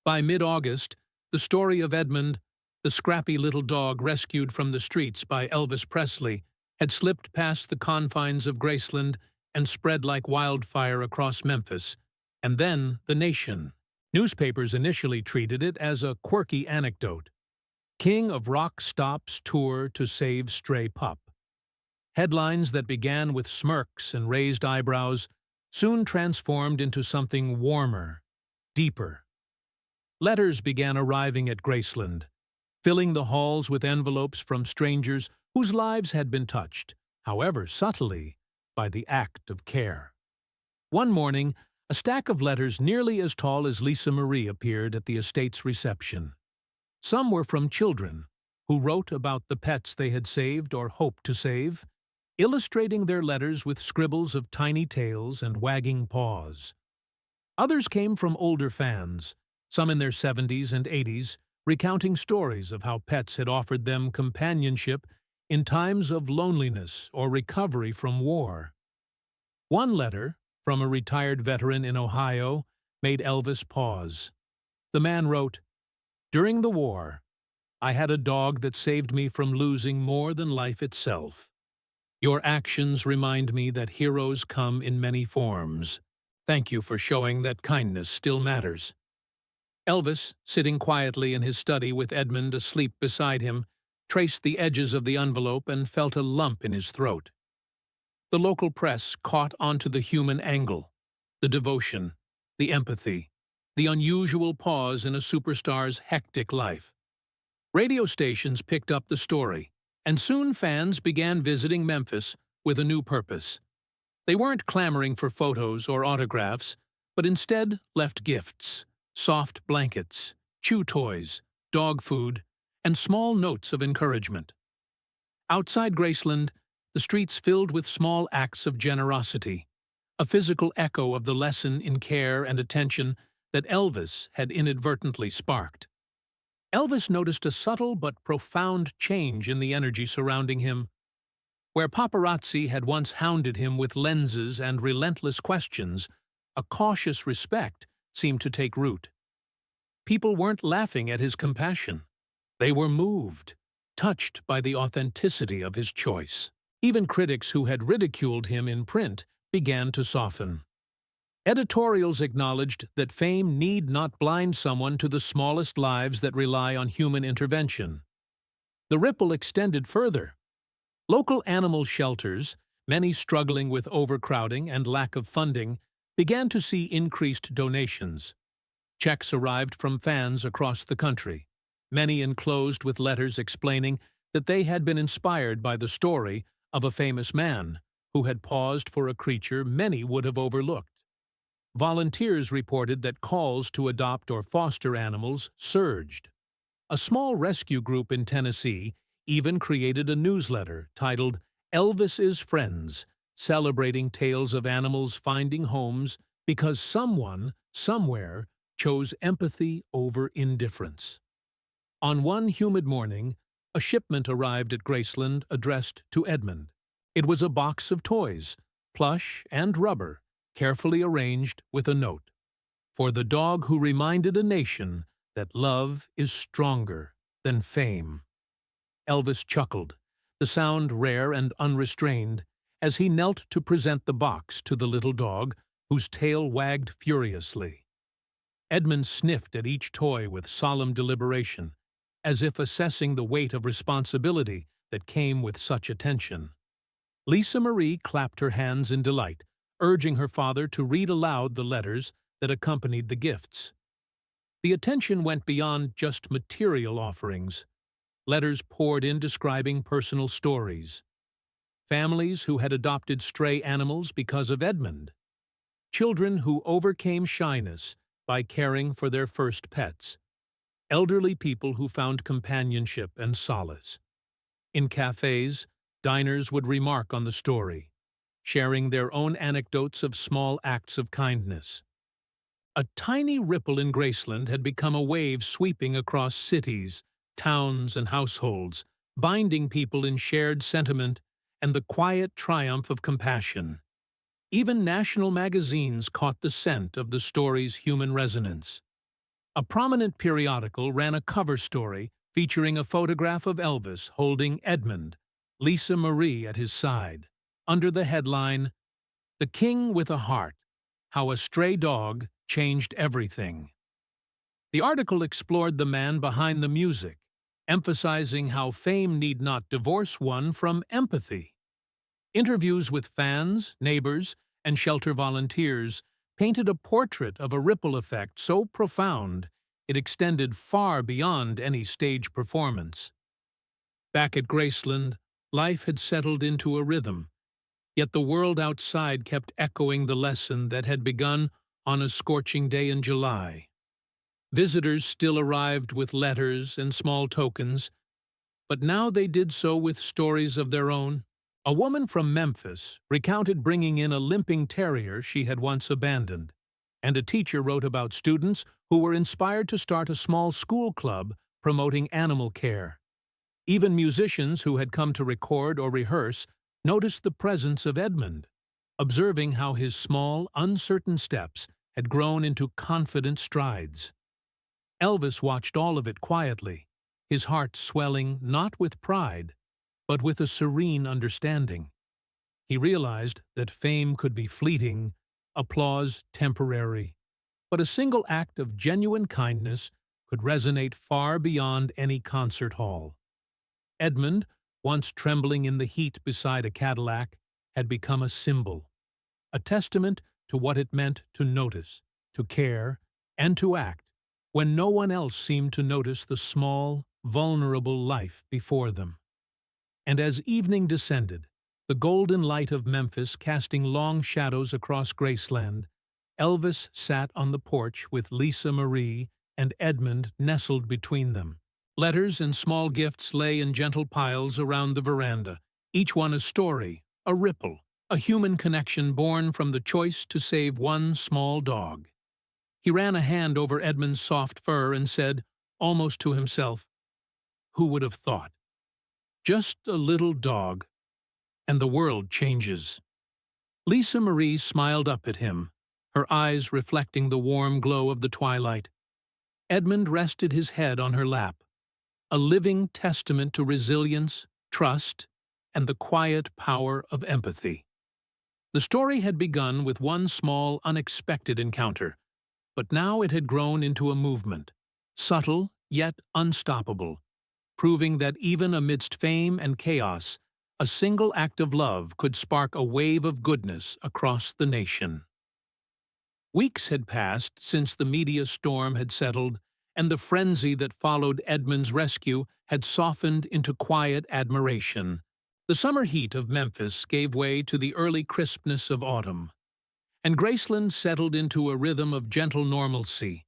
By mid-August, the story of Edmund, the scrappy little dog rescued from the streets by Elvis Presley, had slipped past the confines of Graceland and spread like wildfire across Memphis, and then the nation. Newspapers initially treated it as a quirky anecdote. King of Rock stops tour to save stray pup. Headlines that began with smirks and raised eyebrows soon transformed into something warmer, deeper. Letters began arriving at Graceland, filling the halls with envelopes from strangers whose lives had been touched, however subtly, by the act of care. One morning, a stack of letters nearly as tall as Lisa Marie appeared at the estate's reception. Some were from children, who wrote about the pets they had saved or hoped to save, illustrating their letters with scribbles of tiny tails and wagging paws. Others came from older fans, some in their 70s and 80s, recounting stories of how pets had offered them companionship in times of loneliness or recovery from war. One letter, from a retired veteran in Ohio, made Elvis pause. The man wrote, "During the war, I had a dog that saved me from losing more than life itself. Your actions remind me that heroes come in many forms. Thank you for showing that kindness still matters." Elvis, sitting quietly in his study with Edmund asleep beside him, traced the edges of the envelope and felt a lump in his throat. The local press caught onto the human angle, the devotion, the empathy, the unusual pause in a superstar's hectic life. Radio stations picked up the story, and soon fans began visiting Memphis with a new purpose. They weren't clamoring for photos or autographs, but instead left gifts, soft blankets, chew toys, dog food, and small notes of encouragement. Outside Graceland, the streets filled with small acts of generosity, a physical echo of the lesson in care and attention that Elvis had inadvertently sparked. Elvis noticed a subtle but profound change in the energy surrounding him. Where paparazzi had once hounded him with lenses and relentless questions, a cautious respect seemed to take root. People weren't laughing at his compassion. They were moved, touched by the authenticity of his choice. Even critics who had ridiculed him in print began to soften. Editorials acknowledged that fame need not blind someone to the smallest lives that rely on human intervention. The ripple extended further. Local animal shelters, many struggling with overcrowding and lack of funding, began to see increased donations. Checks arrived from fans across the country, many enclosed with letters explaining that they had been inspired by the story of a famous man who had paused for a creature many would have overlooked. Volunteers reported that calls to adopt or foster animals surged. A small rescue group in Tennessee even created a newsletter titled Elvis's Friends, celebrating tales of animals finding homes because someone, somewhere, chose empathy over indifference. On one humid morning, a shipment arrived at Graceland addressed to Edmund. It was a box of toys, plush and rubber, carefully arranged with a note. For the dog who reminded a nation that love is stronger than fame. Elvis chuckled, the sound rare and unrestrained, as he knelt to present the box to the little dog, whose tail wagged furiously. Edmund sniffed at each toy with solemn deliberation, as if assessing the weight of responsibility that came with such attention. Lisa Marie clapped her hands in delight, urging her father to read aloud the letters that accompanied the gifts. The attention went beyond just material offerings. Letters poured in describing personal stories. Families who had adopted stray animals because of Edmund. Children who overcame shyness by caring for their first pets. Elderly people who found companionship and solace. In cafes, diners would remark on the story, sharing their own anecdotes of small acts of kindness. A tiny ripple in Graceland had become a wave sweeping across cities, towns, and households, binding people in shared sentiment and the quiet triumph of compassion. Even national magazines caught the scent of the story's human resonance. A prominent periodical ran a cover story featuring a photograph of Elvis holding Edmund, Lisa Marie at his side, under the headline, "The King with a Heart, How a Stray Dog Changed Everything." The article explored the man behind the music, emphasizing how fame need not divorce one from empathy. Interviews with fans, neighbors, and shelter volunteers painted a portrait of a ripple effect so profound it extended far beyond any stage performance. Back at Graceland, life had settled into a rhythm, yet the world outside kept echoing the lesson that had begun on a scorching day in July. Visitors still arrived with letters and small tokens, but now they did so with stories of their own. A woman from Memphis recounted bringing in a limping terrier she had once abandoned, and a teacher wrote about students who were inspired to start a small school club promoting animal care. Even musicians who had come to record or rehearse noticed the presence of Edmund, observing how his small, uncertain steps had grown into confident strides. Elvis watched all of it quietly, his heart swelling not with pride, but with a serene understanding. He realized that fame could be fleeting, applause temporary, but a single act of genuine kindness could resonate far beyond any concert hall. Edmund, once trembling in the heat beside a Cadillac, had become a symbol, a testament to what it meant to notice, to care, and to act when no one else seemed to notice the small, vulnerable life before them. And as evening descended, the golden light of Memphis casting long shadows across Graceland, Elvis sat on the porch with Lisa Marie and Edmund nestled between them. Letters and small gifts lay in gentle piles around the veranda, each one a story, a ripple, a human connection born from the choice to save one small dog. He ran a hand over Edmund's soft fur and said, almost to himself, "Who would have thought? Just a little dog, and the world changes." Lisa Marie smiled up at him, her eyes reflecting the warm glow of the twilight. Edmund rested his head on her lap, a living testament to resilience, trust, and the quiet power of empathy. The story had begun with one small, unexpected encounter, but now it had grown into a movement, subtle yet unstoppable, proving that even amidst fame and chaos, a single act of love could spark a wave of goodness across the nation. Weeks had passed since the media storm had settled, and the frenzy that followed Edmund's rescue had softened into quiet admiration. The summer heat of Memphis gave way to the early crispness of autumn, and Graceland settled into a rhythm of gentle normalcy,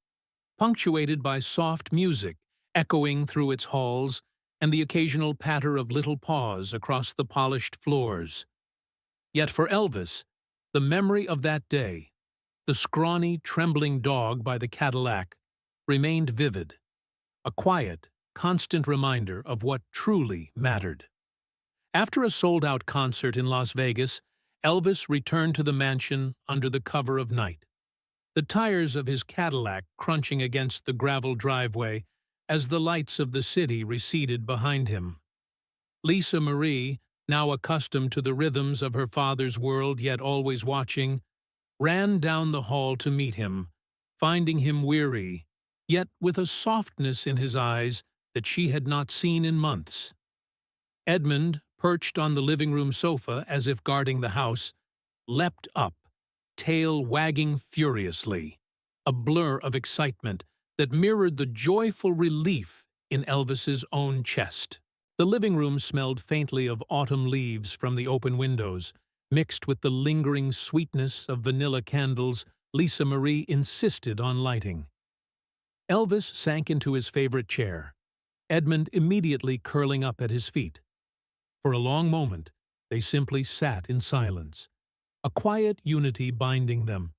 punctuated by soft music echoing through its halls and the occasional patter of little paws across the polished floors. Yet for Elvis, the memory of that day, the scrawny, trembling dog by the Cadillac, remained vivid, a quiet, constant reminder of what truly mattered. After a sold-out concert in Las Vegas, Elvis returned to the mansion under the cover of night, the tires of his Cadillac crunching against the gravel driveway as the lights of the city receded behind him. Lisa Marie, now accustomed to the rhythms of her father's world yet always watching, ran down the hall to meet him, finding him weary, yet with a softness in his eyes that she had not seen in months. Edmund, perched on the living room sofa as if guarding the house, leapt up, tail wagging furiously, a blur of excitement that mirrored the joyful relief in Elvis's own chest. The living room smelled faintly of autumn leaves from the open windows, mixed with the lingering sweetness of vanilla candles Lisa Marie insisted on lighting. Elvis sank into his favorite chair, Edmund immediately curling up at his feet. For a long moment, they simply sat in silence, a quiet unity binding them.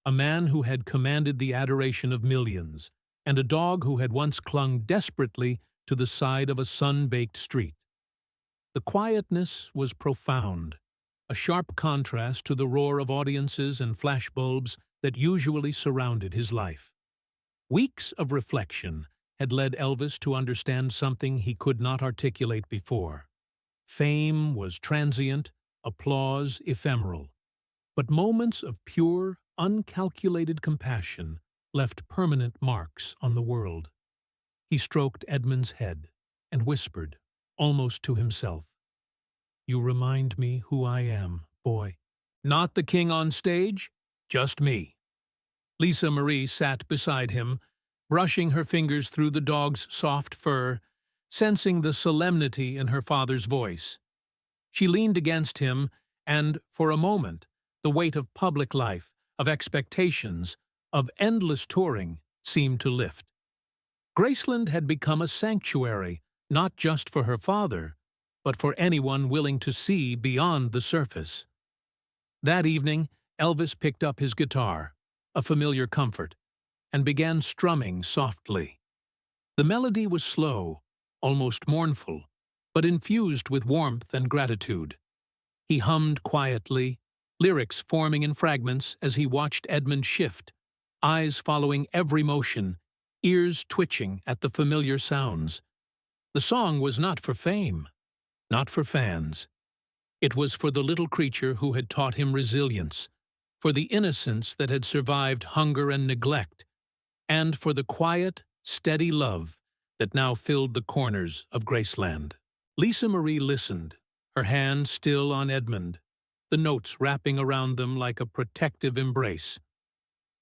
A man who had commanded the adoration of millions, and a dog who had once clung desperately to the side of a sun-baked street. The quietness was profound, a sharp contrast to the roar of audiences and flashbulbs that usually surrounded his life. Weeks of reflection had led Elvis to understand something he could not articulate before. Fame was transient, applause ephemeral, but moments of pure, uncalculated compassion left permanent marks on the world. He stroked Edmund's head and whispered, almost to himself, "You remind me who I am, boy. Not the king on stage, just me." Lisa Marie sat beside him, brushing her fingers through the dog's soft fur, sensing the solemnity in her father's voice. She leaned against him, and, for a moment, the weight of public life, of expectations, of endless touring, seemed to lift. Graceland had become a sanctuary, not just for her father, but for anyone willing to see beyond the surface. That evening, Elvis picked up his guitar, a familiar comfort, and began strumming softly. The melody was slow, almost mournful, but infused with warmth and gratitude. He hummed quietly, lyrics forming in fragments as he watched Edmund shift, eyes following every motion, ears twitching at the familiar sounds. The song was not for fame, not for fans. It was for the little creature who had taught him resilience, for the innocence that had survived hunger and neglect, and for the quiet, steady love that now filled the corners of Graceland. Lisa Marie listened, her hand still on Edmund, the notes wrapping around them like a protective embrace.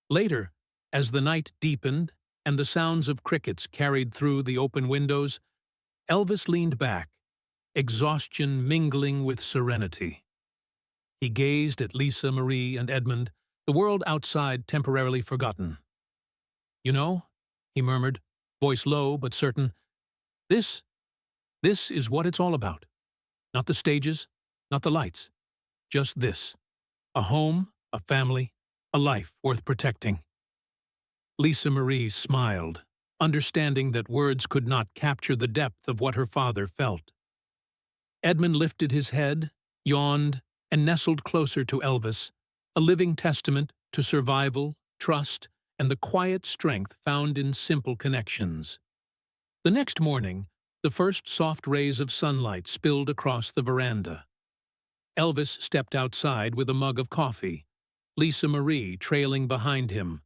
Later, as the night deepened and the sounds of crickets carried through the open windows, Elvis leaned back, exhaustion mingling with serenity. He gazed at Lisa Marie and Edmund, the world outside temporarily forgotten. "You know," he murmured, voice low but certain, This is what it's all about. Not the stages, not the lights. Just this. A home, a family, a life worth protecting." Lisa Marie smiled, understanding that words could not capture the depth of what her father felt. Edmund lifted his head, yawned, and nestled closer to Elvis, a living testament to survival, trust, and the quiet strength found in simple connections. The next morning, the first soft rays of sunlight spilled across the veranda. Elvis stepped outside with a mug of coffee, Lisa Marie trailing behind him,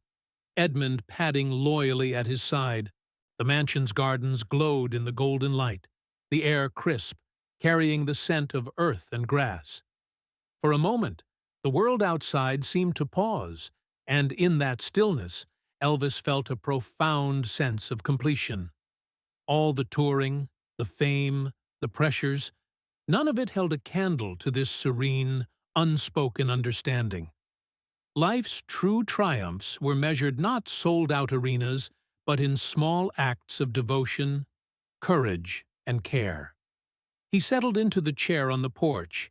Edmund padding loyally at his side. The mansion's gardens glowed in the golden light, the air crisp, carrying the scent of earth and grass. For a moment, the world outside seemed to pause, and in that stillness, Elvis felt a profound sense of completion. All the touring, the fame, the pressures, none of it held a candle to this serene, unspoken understanding. Life's true triumphs were measured not sold-out arenas, but in small acts of devotion, courage, and care. He settled into the chair on the porch,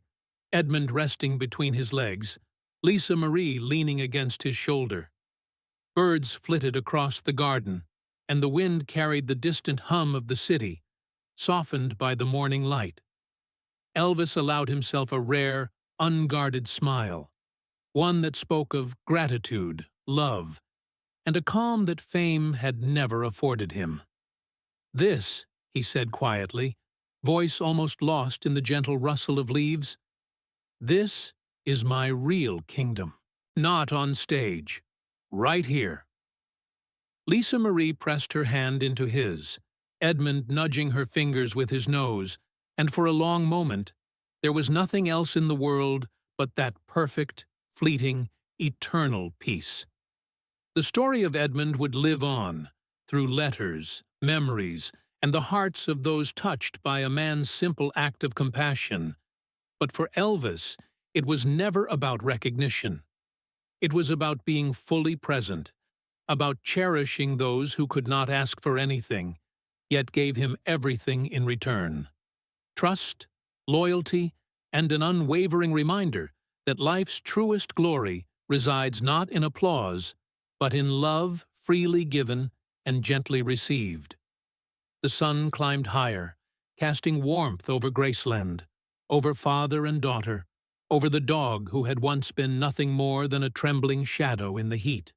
Edmund resting between his legs, Lisa Marie leaning against his shoulder. Birds flitted across the garden, and the wind carried the distant hum of the city, softened by the morning light. Elvis allowed himself a rare, unguarded smile, one that spoke of gratitude, love, and a calm that fame had never afforded him. "This," he said quietly, voice almost lost in the gentle rustle of leaves, "this is my real kingdom, not on stage, right here." Lisa Marie pressed her hand into his, Edmund nudging her fingers with his nose, and for a long moment, there was nothing else in the world but that perfect, fleeting, eternal peace. The story of Edmund would live on, through letters, memories, and the hearts of those touched by a man's simple act of compassion. But for Elvis, it was never about recognition. It was about being fully present, about cherishing those who could not ask for anything, yet gave him everything in return. Trust, loyalty, and an unwavering reminder that life's truest glory resides not in applause, but in love freely given and gently received. The sun climbed higher, casting warmth over Graceland, over father and daughter, over the dog who had once been nothing more than a trembling shadow in the heat.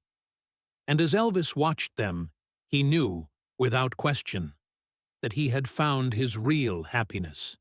And as Elvis watched them, he knew, without question, that he had found his real happiness.